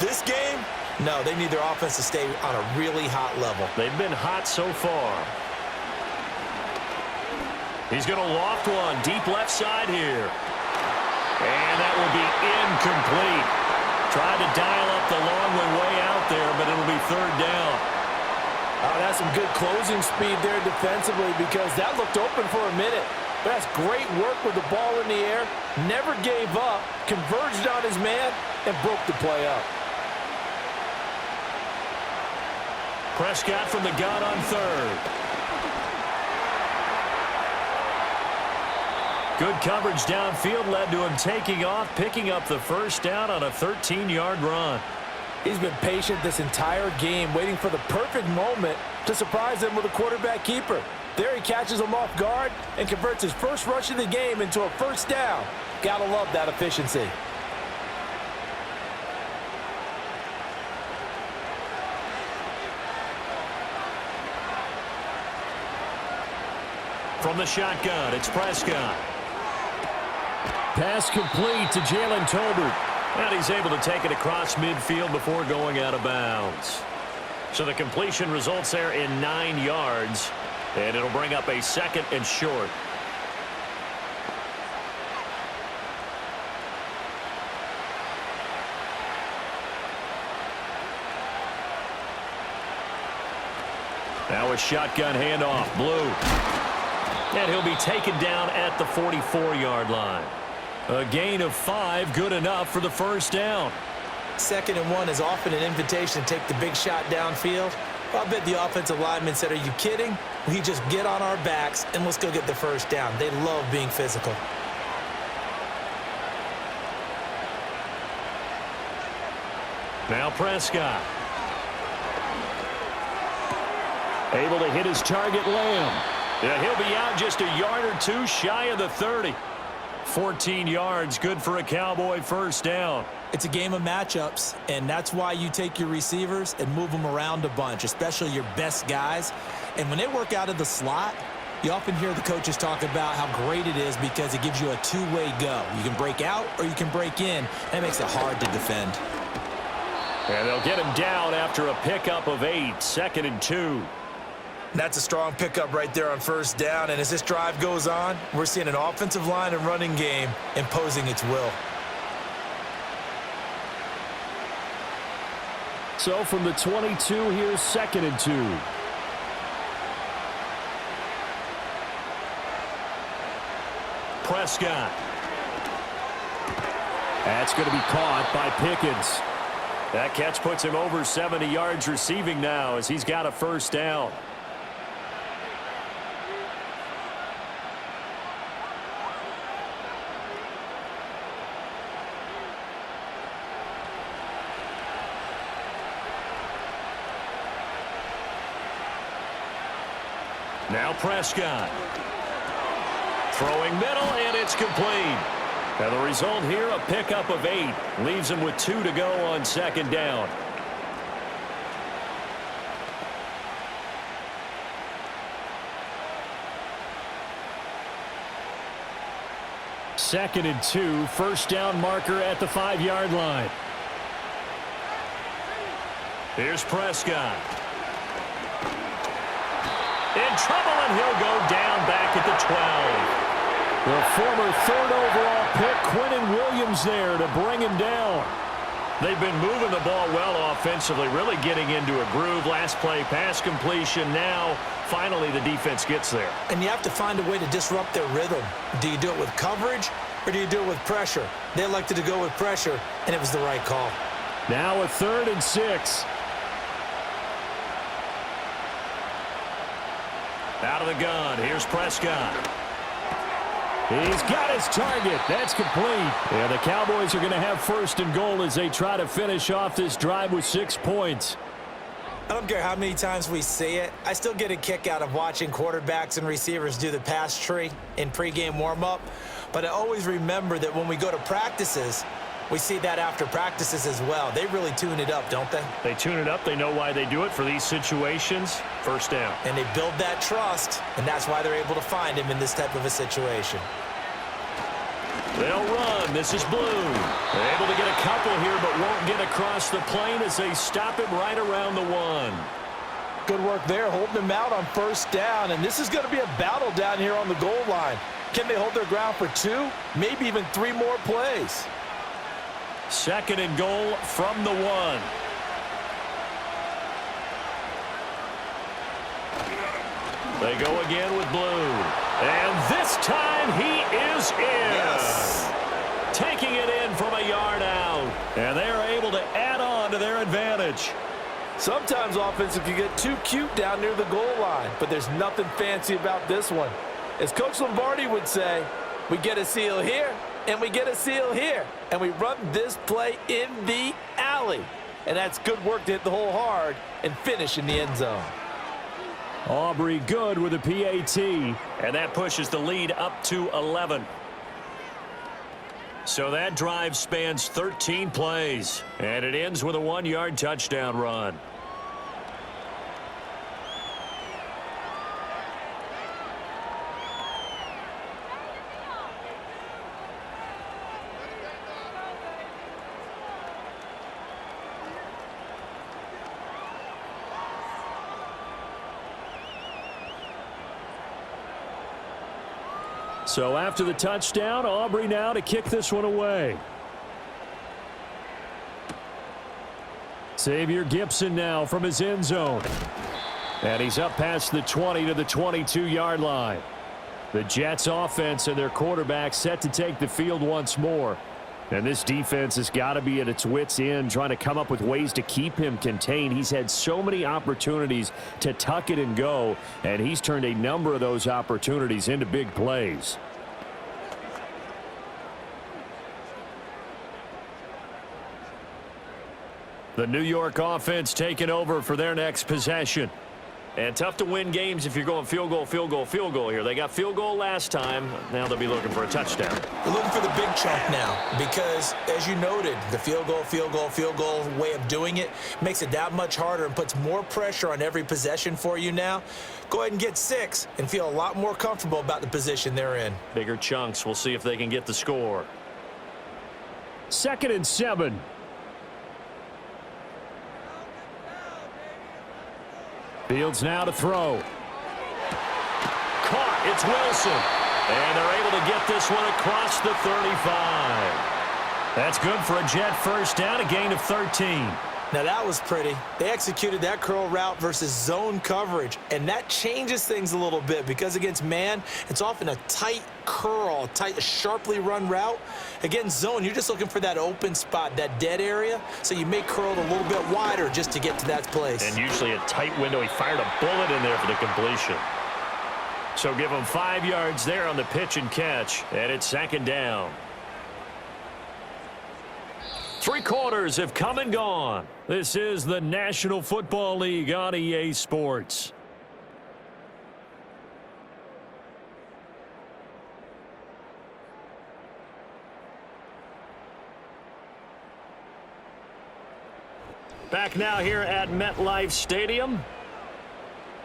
this game, no, they need their offense to stay on a really hot level. They've been hot so far. He's going to loft one deep left side here. And that will be incomplete. Tried to dial up the long one way out there, but it'll be third down. Oh, that's some good closing speed there defensively because that looked open for a minute. But that's great work with the ball in the air. Never gave up, converged on his man, and broke the play up. Prescott from the gun on third. Good coverage downfield led to him taking off, picking up the first down on a 13-yard run. He's been patient this entire game, waiting for the perfect moment to surprise him with a quarterback keeper. There he catches him off guard and converts his first rush of the game into a first down. Gotta love that efficiency. From the shotgun, it's Prescott. Pass complete to Jalen Tolbert. And he's able to take it across midfield before going out of bounds. So the completion results there in 9 yards. And it'll bring up a second and short. Now a shotgun handoff. Blue. And he'll be taken down at the 44-yard line. A gain of 5, good enough for the first down. 2nd and 1 is often an invitation to take the big shot downfield. Well, I bet the offensive lineman said, are you kidding? We just get on our backs and let's go get the first down. They love being physical. Now Prescott. Able to hit his target, Lamb. Yeah, he'll be out just a yard or two shy of the 30. 14 yards, good for a Cowboy first down. It's a game of matchups, and that's why you take your receivers and move them around a bunch, especially your best guys. And when they work out of the slot, you often hear the coaches talk about how great it is because it gives you a two-way go. You can break out or you can break in. That makes it hard to defend. And they'll get him down after a pickup of 8, 2nd and 2. That's a strong pickup right there on first down. And as this drive goes on, we're seeing an offensive line and running game imposing its will. So from the 22, here's 2nd and 2. Prescott. That's going to be caught by Pickens. That catch puts him over 70 yards receiving now as he's got a first down. Now Prescott. Throwing middle, and it's complete. And the result here, a pickup of 8. Leaves him with 2 to go on 2nd down. Second and 2, first down marker at the 5-yard line. Here's Prescott. In trouble, and he'll go down back at the 12. The former 3rd overall pick, Quentin Williams, there to bring him down. They've been moving the ball well offensively, really getting into a groove. Last play, pass completion. Now, finally, the defense gets there. And you have to find a way to disrupt their rhythm. Do you do it with coverage, or do you do it with pressure? They elected to go with pressure, and it was the right call. Now a 3rd and 6. Out of the gun, here's Prescott. He's got his target. That's complete. And the Cowboys are going to have 1st and goal as they try to finish off this drive with 6 points. I don't care how many times we see it. I still get a kick out of watching quarterbacks and receivers do the pass tree in pregame warm-up. But I always remember that when we go to practices, we see that after practices as well. They really tune it up, don't they? They tune it up. They know why they do it for these situations. First down. And they build that trust, and that's why they're able to find him in this type of a situation. They'll run. This is Blue. They're able to get a couple here, but won't get across the plane as they stop him right around the 1. Good work there, holding him out on first down. And this is going to be a battle down here on the goal line. Can they hold their ground for 2, maybe even 3 more plays? 2nd and goal from the 1. They go again with Blue. And this time he is in. Yes. Taking it in from a yard out. And they're able to add on to their advantage. Sometimes offenses can get too cute down near the goal line, but there's nothing fancy about this one. As Coach Lombardi would say, we get a seal here, and we get a seal here, and we run this play in the alley. And that's good work to hit the hole hard and finish in the end zone. Aubrey good with a PAT, and that pushes the lead up to 11. So that drive spans 13 plays, and it ends with a 1-yard touchdown run. So after the touchdown, Aubrey now to kick this one away. Xavier Gibson now from his end zone. And he's up past the 20 to the 22-yard line. The Jets offense and their quarterback set to take the field once more. And this defense has got to be at its wits' end, trying to come up with ways to keep him contained. He's had so many opportunities to tuck it and go, and he's turned a number of those opportunities into big plays. The New York offense taking over for their next possession. And tough to win games if you're going field goal, field goal, field goal here. They got field goal last time. Now they'll be looking for a touchdown. We're looking for the big chunk now because, as you noted, the field goal way of doing it makes it that much harder and puts more pressure on every possession for you now. Go ahead and get 6 and feel a lot more comfortable about the position they're in. Bigger chunks. We'll see if they can get the score. 2nd and 7. Fields now to throw. Caught. It's Wilson. And they're able to get this one across the 35. That's good for a Jet first down, a gain of 13. Now that was pretty. They executed that curl route versus zone coverage, and that changes things a little bit because against man, it's often a tight curl, tight, sharply run route. Against zone, you're just looking for that open spot, that dead area, so you may curl it a little bit wider just to get to that place. And usually a tight window. He fired a bullet in there for the completion. So give him 5 yards there on the pitch and catch, and it's 2nd down. 3 quarters have come and gone. This is the National Football League on EA Sports. Back now here at MetLife Stadium.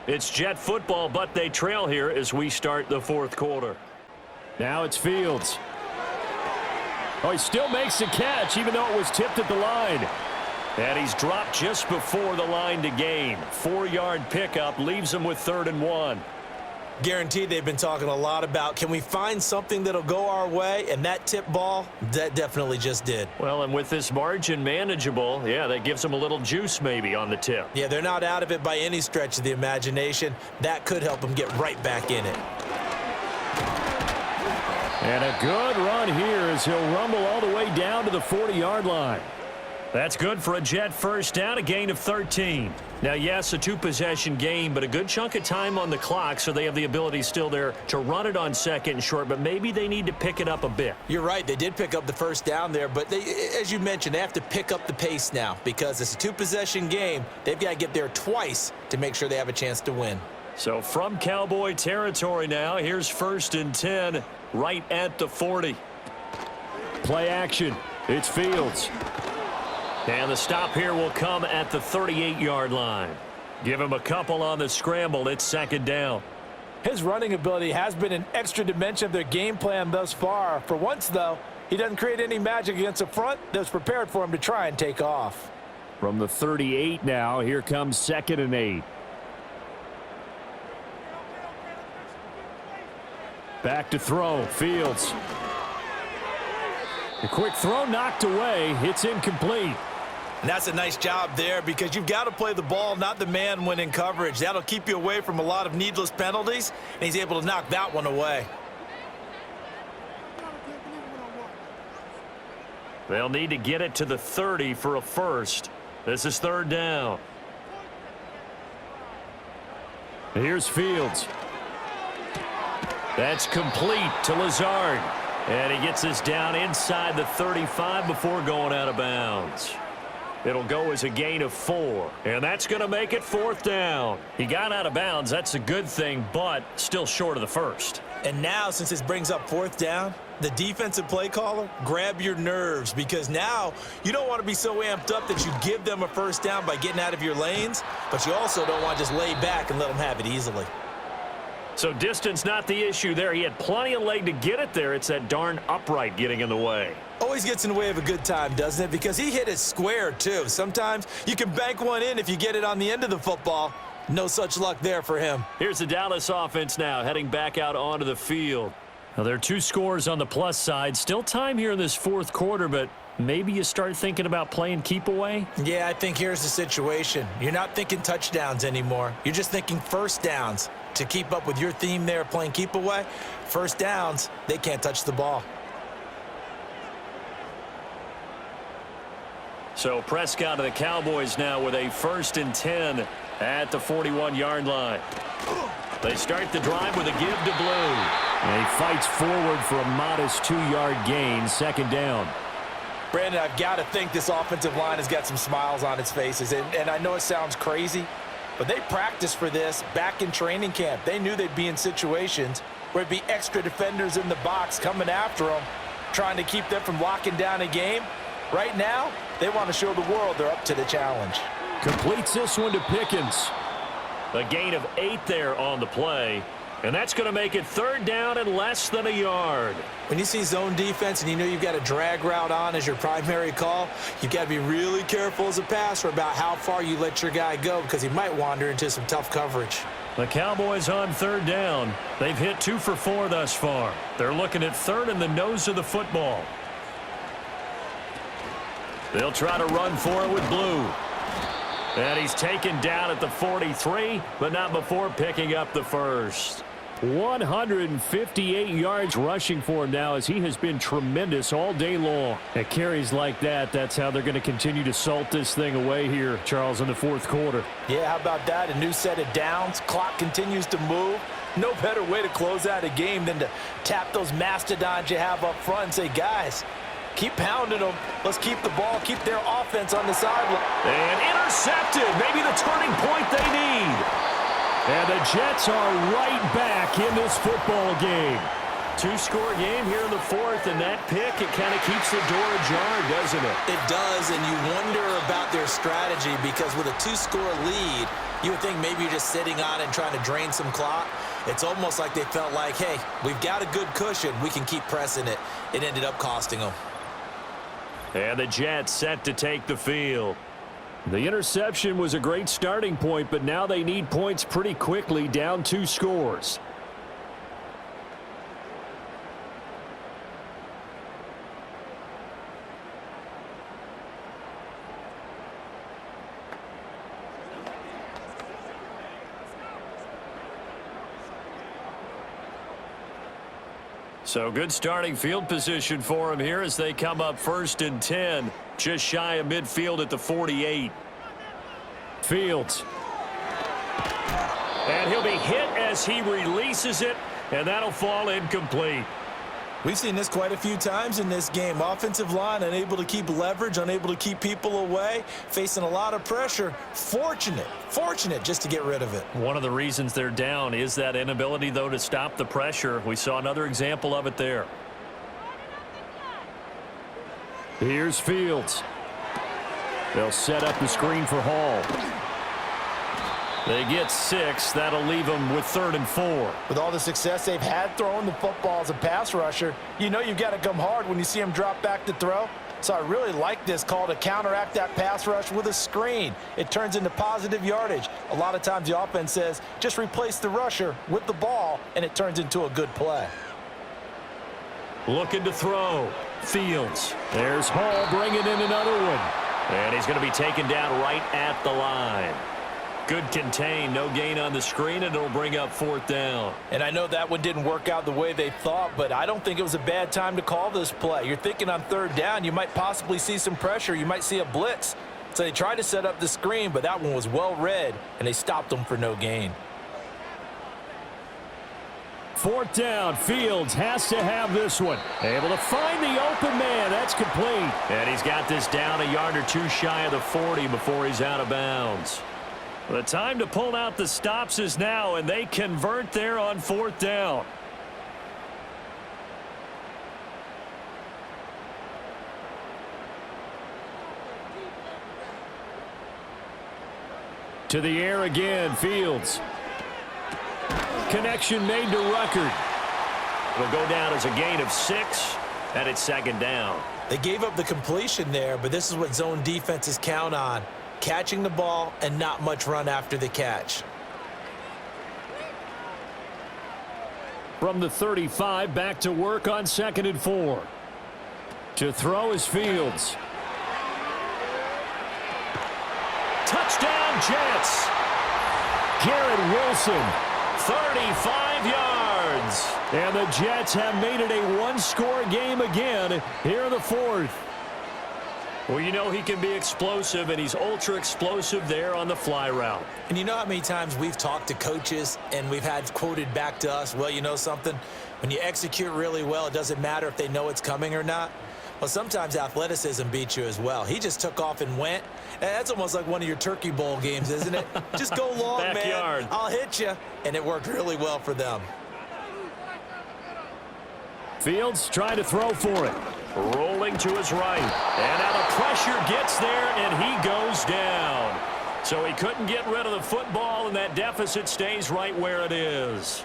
It's Jet football, but they trail here as we start the 4th quarter. Now it's Fields. Oh, he still makes the catch, even though it was tipped at the line. And he's dropped just before the line to gain. 4-yard pickup leaves him with 3rd and 1. Guaranteed they've been talking a lot about, can we find something that'll go our way? And that tip ball, that definitely just did. Well, and with this margin manageable, yeah, that gives them a little juice maybe on the tip. Yeah, they're not out of it by any stretch of the imagination. That could help them get right back in it. And a good run here as he'll rumble all the way down to the 40-yard line. That's good for a Jet first down, a gain of 13. Now, yes, a two-possession game, but a good chunk of time on the clock, so they have the ability still there to run it on second and short, but maybe they need to pick it up a bit. You're right. They did pick up the first down there, but as you mentioned, they have to pick up the pace now because it's a two-possession game. They've got to get there twice to make sure they have a chance to win. So from Cowboy territory now, here's 1st and 10 right at the 40. Play action. It's Fields. And the stop here will come at the 38-yard line. Give him a couple on the scramble. It's 2nd down. His running ability has been an extra dimension of their game plan thus far. For once, though, he doesn't create any magic against the front that was prepared for him to try and take off. From the 38 now, here comes 2nd and 8. Back to throw. Fields. A quick throw knocked away. It's incomplete. And that's a nice job there because you've got to play the ball, not the man when in coverage. That'll keep you away from a lot of needless penalties, and he's able to knock that one away. They'll need to get it to the 30 for a first. This is 3rd down. Here's Fields. That's complete to Lazard. And he gets this down inside the 35 before going out of bounds. It'll go as a gain of 4. And that's going to make it 4th down. He got out of bounds. That's a good thing, but still short of the first. And now, since this brings up 4th down, the defensive play caller, grab your nerves because now you don't want to be so amped up that you give them a first down by getting out of your lanes, but you also don't want to just lay back and let them have it easily. So distance not the issue there. He had plenty of leg to get it there. It's that darn upright getting in the way. Always gets in the way of a good time, doesn't it? Because he hit it square, too. Sometimes you can bank one in if you get it on the end of the football. No such luck there for him. Here's the Dallas offense now heading back out onto the field. Now, there are 2 scores on the plus side. Still time here in this 4th quarter, but maybe you start thinking about playing keep away? Yeah, I think here's the situation. You're not thinking touchdowns anymore. You're just thinking first downs. To keep up with your theme there, playing keep away, first downs, they can't touch the ball. So Prescott of the Cowboys now with a 1st and 10 at the 41-yard line. They start the drive with a give to Blue. And he fights forward for a modest 2-yard gain, 2nd down. Brandon, I've got to think this offensive line has got some smiles on its faces. And I know it sounds crazy, but they practiced for this back in training camp. They knew they'd be in situations where it'd be extra defenders in the box coming after them, trying to keep them from locking down a game. Right now, they want to show the world they're up to the challenge. Completes this one to Pickens. A gain of 8 there on the play. And that's going to make it 3rd down and less than a yard. When you see zone defense and you know you've got a drag route on as your primary call, you've got to be really careful as a passer about how far you let your guy go because he might wander into some tough coverage. The Cowboys on 3rd down. They've hit 2 for 4 thus far. They're looking at 3rd in the nose of the football. They'll try to run for it with Blue. And he's taken down at the 43, but not before picking up the first. 158 yards rushing for him now as he has been tremendous all day long. At carries like that, that's how they're going to continue to salt this thing away here, Charles, in the 4th quarter. Yeah, how about that? A new set of downs. Clock continues to move. No better way to close out a game than to tap those mastodons you have up front and say, guys, keep pounding them. Let's keep the ball, keep their offense on the sideline. And intercepted. Maybe the turning point they need. And the Jets are right back in this football game. 2-score game here in the 4th, and that pick, it kind of keeps the door ajar, doesn't it? It does, and you wonder about their strategy because with a 2-score lead, you would think maybe you're just sitting on it and trying to drain some clock. It's almost like they felt like, hey, we've got a good cushion. We can keep pressing it. It ended up costing them. And the Jets set to take the field. The interception was a great starting point, but now they need points pretty quickly, down 2 scores. So good starting field position for him here as they come up 1st and 10, just shy of midfield at the 48. Fields. And he'll be hit as he releases it, and that'll fall incomplete. We've seen this quite a few times in this game. Offensive line unable to keep leverage, unable to keep people away, facing a lot of pressure. Fortunate just to get rid of it. One of the reasons they're down is that inability, though, to stop the pressure. We saw another example of it there. Here's Fields. They'll set up the screen for Hall. They get 6. That'll leave them with 3rd and 4. With all the success they've had throwing the football as a pass rusher, you know you've got to come hard when you see him drop back to throw. So I really like this call to counteract that pass rush with a screen. It turns into positive yardage. A lot of times the offense says, just replace the rusher with the ball, and it turns into a good play. Looking to throw. Fields. There's Hall bringing in another one. And he's going to be taken down right at the line. Good contain, no gain on the screen, and it'll bring up 4th down. And I know that one didn't work out the way they thought, but I don't think it was a bad time to call this play. You're thinking on 3rd down, you might possibly see some pressure. You might see a blitz. So they tried to set up the screen, but that one was well read, and they stopped them for no gain. 4th down. Fields has to have this one. Able to find the open man. That's complete. And he's got this down a yard or 2 shy of the 40 before he's out of bounds. The time to pull out the stops is now, and they convert there on 4th down. To the air again, Fields. Connection made to Ruckert. It'll go down as a gain of 6, and it's 2nd down. They gave up the completion there, but this is what zone defenses count on. Catching the ball and not much run after the catch. From the 35, back to work on 2nd and 4. To throw is Fields. Touchdown, Jets. Garrett Wilson. 35 yards. And the Jets have made it a one-score game again here in the 4th. Well, you know he can be explosive, and he's ultra-explosive there on the fly route. And you know how many times we've talked to coaches and we've had quoted back to us, well, you know something? When you execute really well, it doesn't matter if they know it's coming or not. Well, sometimes athleticism beats you as well. He just took off and went. And that's almost like one of your Turkey Bowl games, isn't it? Just go long, Backyard. man. I'll hit you. And it worked really well for them. Fields trying to throw for it. Rolling to his right. And now the pressure gets there, and he goes down. So he couldn't get rid of the football, and that deficit stays right where it is.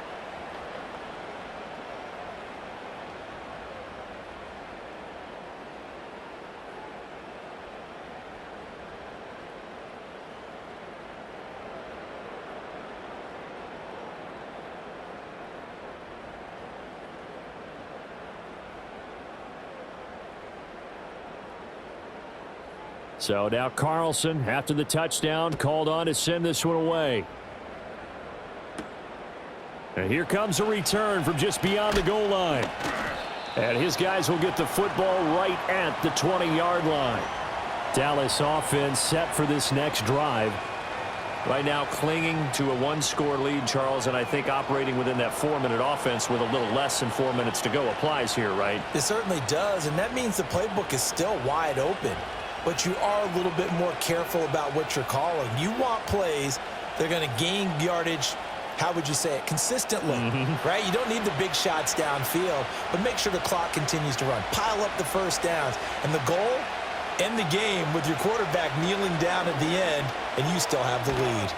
So now Carlson, after the touchdown, called on to send this one away. And here comes a return from just beyond the goal line. And his guys will get the football right at the 20-yard line. Dallas offense set for this next drive. Right now clinging to a one-score lead, Charles, and I think operating within that 4-minute offense with a little less than 4 minutes to go applies here, right? It certainly does, and that means the playbook is still wide open. But you are a little bit more careful about what you're calling. You want plays that are going to gain yardage, how would you say it, consistently, right? You don't need the big shots downfield, but make sure the clock continues to run. Pile up the first downs. And the goal, end the game with your quarterback kneeling down at the end, and you still have the lead.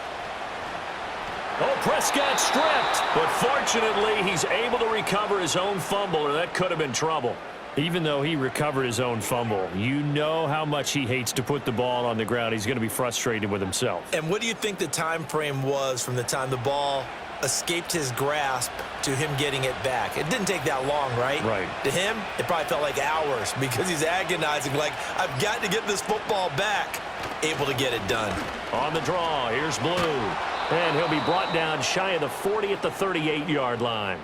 Oh, Prescott stripped. But fortunately, he's able to recover his own fumble, or that could have been trouble. Even though he recovered his own fumble, you know how much he hates to put the ball on the ground. He's going to be frustrated with himself. And what do you think the time frame was from the time the ball escaped his grasp to him getting it back? It didn't take that long, right? Right. To him, it probably felt like hours because he's agonizing, like, I've got to get this football back. Able to get it done. On the draw, here's Blue. And he'll be brought down shy of the 40 at the 38-yard line.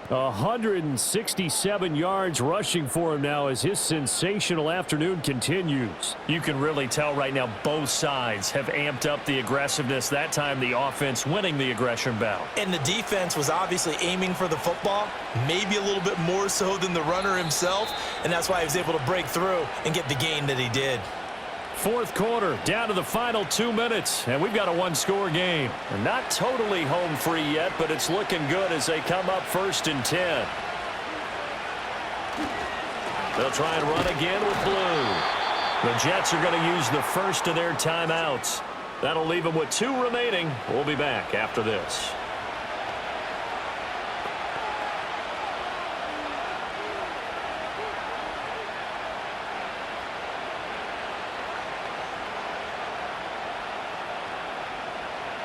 167 yards rushing for him now as his sensational afternoon continues. You can really tell right now both sides have amped up the aggressiveness. That time the offense winning the aggression battle. And the defense was obviously aiming for the football, maybe a little bit more so than the runner himself, and that's why he was able to break through and get the gain that he did. Fourth quarter, down to the final 2 minutes, and we've got a one-score game. And not totally home free yet, but it's looking good as they come up 1st and 10. They'll try and run again with blue. The Jets are going to use the first of their timeouts. That'll leave them with 2 remaining. We'll be back after this.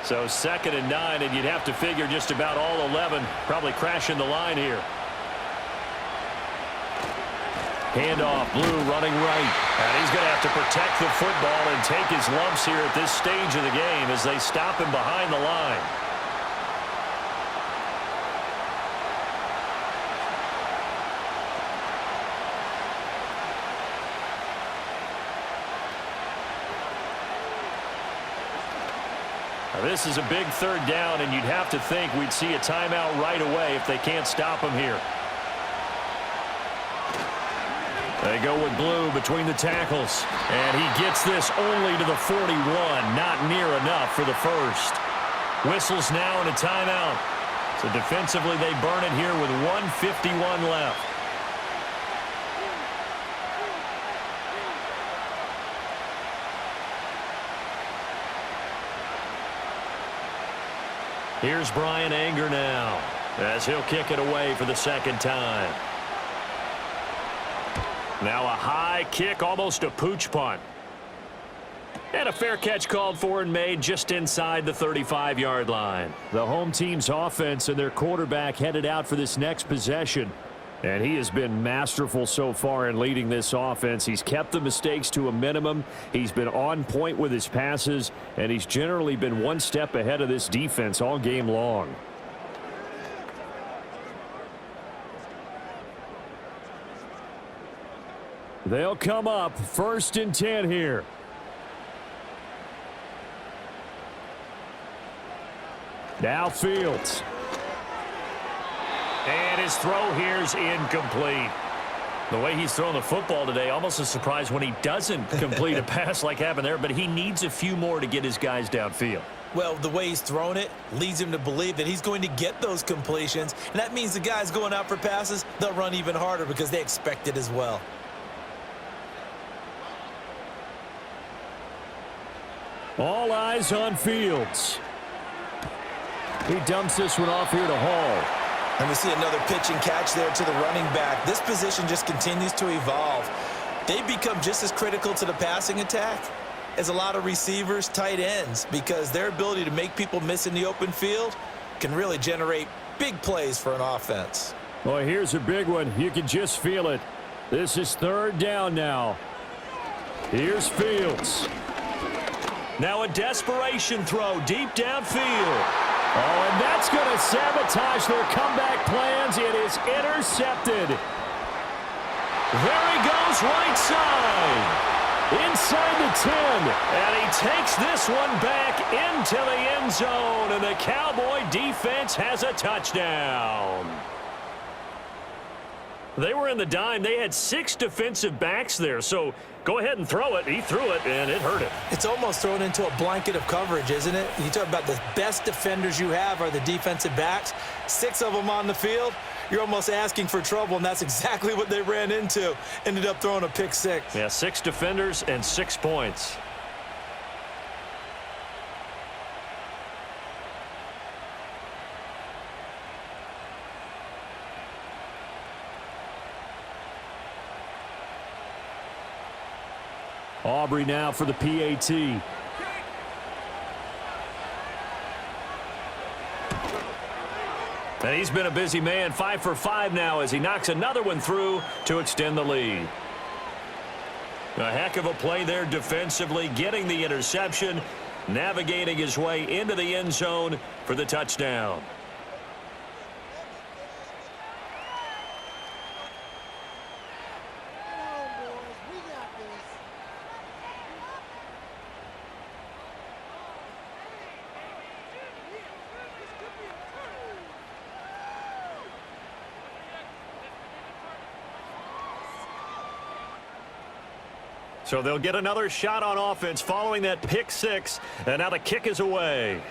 So 2nd and 9, and you'd have to figure just about all 11 probably crashing the line here. Handoff, Blue running right. And he's going to have to protect the football and take his lumps here at this stage of the game as they stop him behind the line. This is a big 3rd down, and you'd have to think we'd see a timeout right away if they can't stop him here. They go with Blue between the tackles, and he gets this only to the 41, not near enough for the first. Whistles now in a timeout. So defensively they burn it here with 1:51 left. Here's Brian Anger now as he'll kick it away for the 2nd time. Now a high kick, almost a pooch punt. And a fair catch called for and made just inside the 35-yard line. The home team's offense and their quarterback headed out for this next possession. And he has been masterful so far in leading this offense. He's kept the mistakes to a minimum. He's been on point with his passes, and he's generally been one step ahead of this defense all game long. They'll come up 1st and 10 here. Now Fields. And his throw here's incomplete. The way he's throwing the football today, almost a surprise when he doesn't complete a pass like happened there, but he needs a few more to get his guys downfield. Well, the way he's thrown it leads him to believe that he's going to get those completions, and that means the guys going out for passes, they'll run even harder because they expect it as well. All eyes on Fields. He dumps this one off here to Hall. And we see another pitch and catch there to the running back. This position just continues to evolve. They become just as critical to the passing attack as a lot of receivers, tight ends, because their ability to make people miss in the open field can really generate big plays for an offense. Well, here's a big one. You can just feel it. This is 3rd down now. Here's Fields. Now a desperation throw deep downfield. Oh, and that's going to sabotage their comeback plans. It is intercepted. There he goes right side. Inside the 10. And he takes this one back into the end zone. And the Cowboy defense has a touchdown. They were in the dime. They had 6 defensive backs there. So go ahead and throw it. He threw it, and it hurt him. It's almost thrown into a blanket of coverage, isn't it? You talk about the best defenders you have are the defensive backs. 6 of them on the field. You're almost asking for trouble, and that's exactly what they ran into. Ended up throwing a pick 6. Yeah, 6 defenders and 6 points. Aubrey now for the PAT. And he's been a busy man, 5 for 5 now as he knocks another one through to extend the lead. A heck of a play there defensively, getting the interception, navigating his way into the end zone for the touchdown. So they'll get another shot on offense following that pick six, and now the kick is away.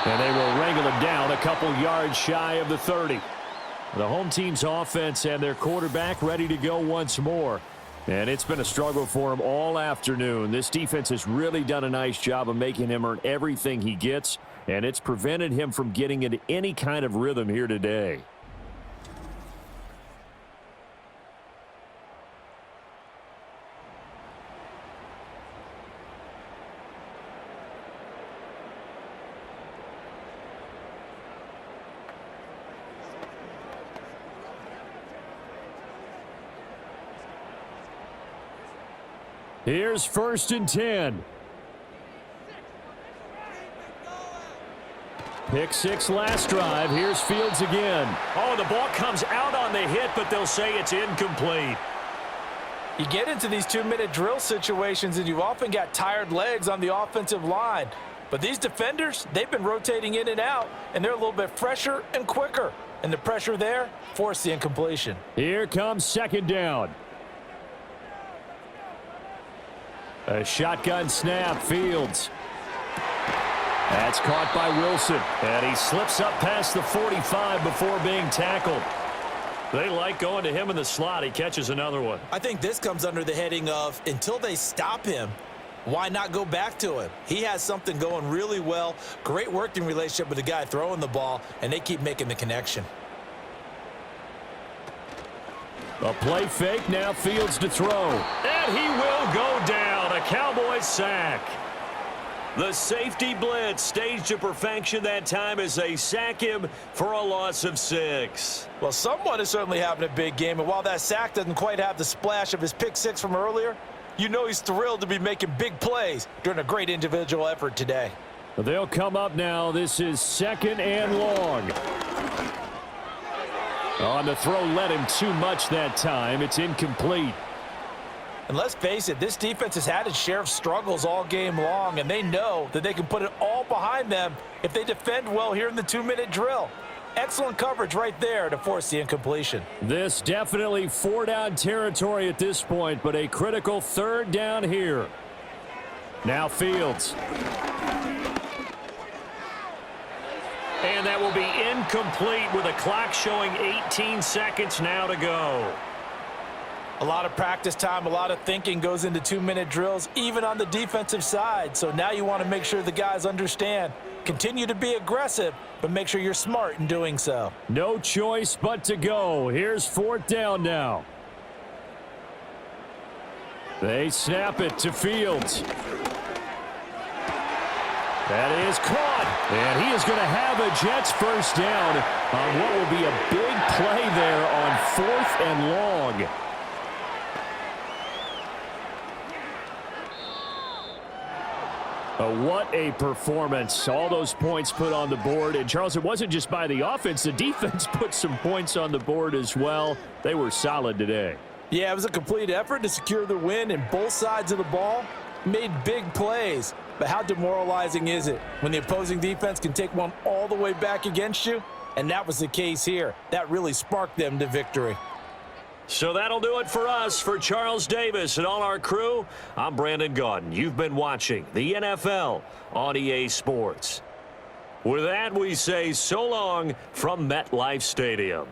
And they will wrangle it down a couple yards shy of the 30. The home team's offense and their quarterback ready to go once more. And it's been a struggle for him all afternoon. This defense has really done a nice job of making him earn everything he gets, and it's prevented him from getting into any kind of rhythm here today. Here's 1st and 10. Pick six last drive. Here's Fields again. Oh, the ball comes out on the hit, but they'll say it's incomplete. You get into these 2-minute drill situations, and you've often got tired legs on the offensive line. But these defenders, they've been rotating in and out, and they're a little bit fresher and quicker. And the pressure there forced the incompletion. Here comes 2nd down. A shotgun snap, Fields. That's caught by Wilson. And he slips up past the 45 before being tackled. They like going to him in the slot. He catches another one. I think this comes under the heading of, until they stop him, why not go back to him? He has something going really well. Great working relationship with the guy throwing the ball, and they keep making the connection. A play fake, now Fields to throw. And he will go down. A Cowboys sack. The safety blitz staged to perfection that time as they sack him for a loss of 6. Well, someone is certainly having a big game, and while that sack doesn't quite have the splash of his pick six from earlier, you know he's thrilled to be making big plays during a great individual effort today. They'll come up now. This is 2nd and long. On the throw, led him too much that time. It's incomplete. And let's face it, this defense has had its share of struggles all game long, and they know that they can put it all behind them if they defend well here in the 2-minute drill. Excellent coverage right there to force the incompletion. This definitely 4-down territory at this point, but a critical 3rd down here. Now Fields. And that will be incomplete with a clock showing 18 seconds now to go. A lot of practice time, a lot of thinking goes into 2-minute drills, even on the defensive side. So now you want to make sure the guys understand. Continue to be aggressive, but make sure you're smart in doing so. No choice but to go. Here's 4th down now. They snap it to Fields. That is caught, and he is going to have a Jets 1st down on what will be a big play there on 4th and long. What a performance. All those points put on the board. And, Charles, it wasn't just by the offense. The defense put some points on the board as well. They were solid today. Yeah, it was a complete effort to secure the win, and both sides of the ball made big plays. But how demoralizing is it when the opposing defense can take one all the way back against you? And that was the case here. That really sparked them to victory. So that'll do it for us. For Charles Davis and all our crew, I'm Brandon Gaudin. You've been watching the NFL on EA Sports. With that, we say so long from MetLife Stadium.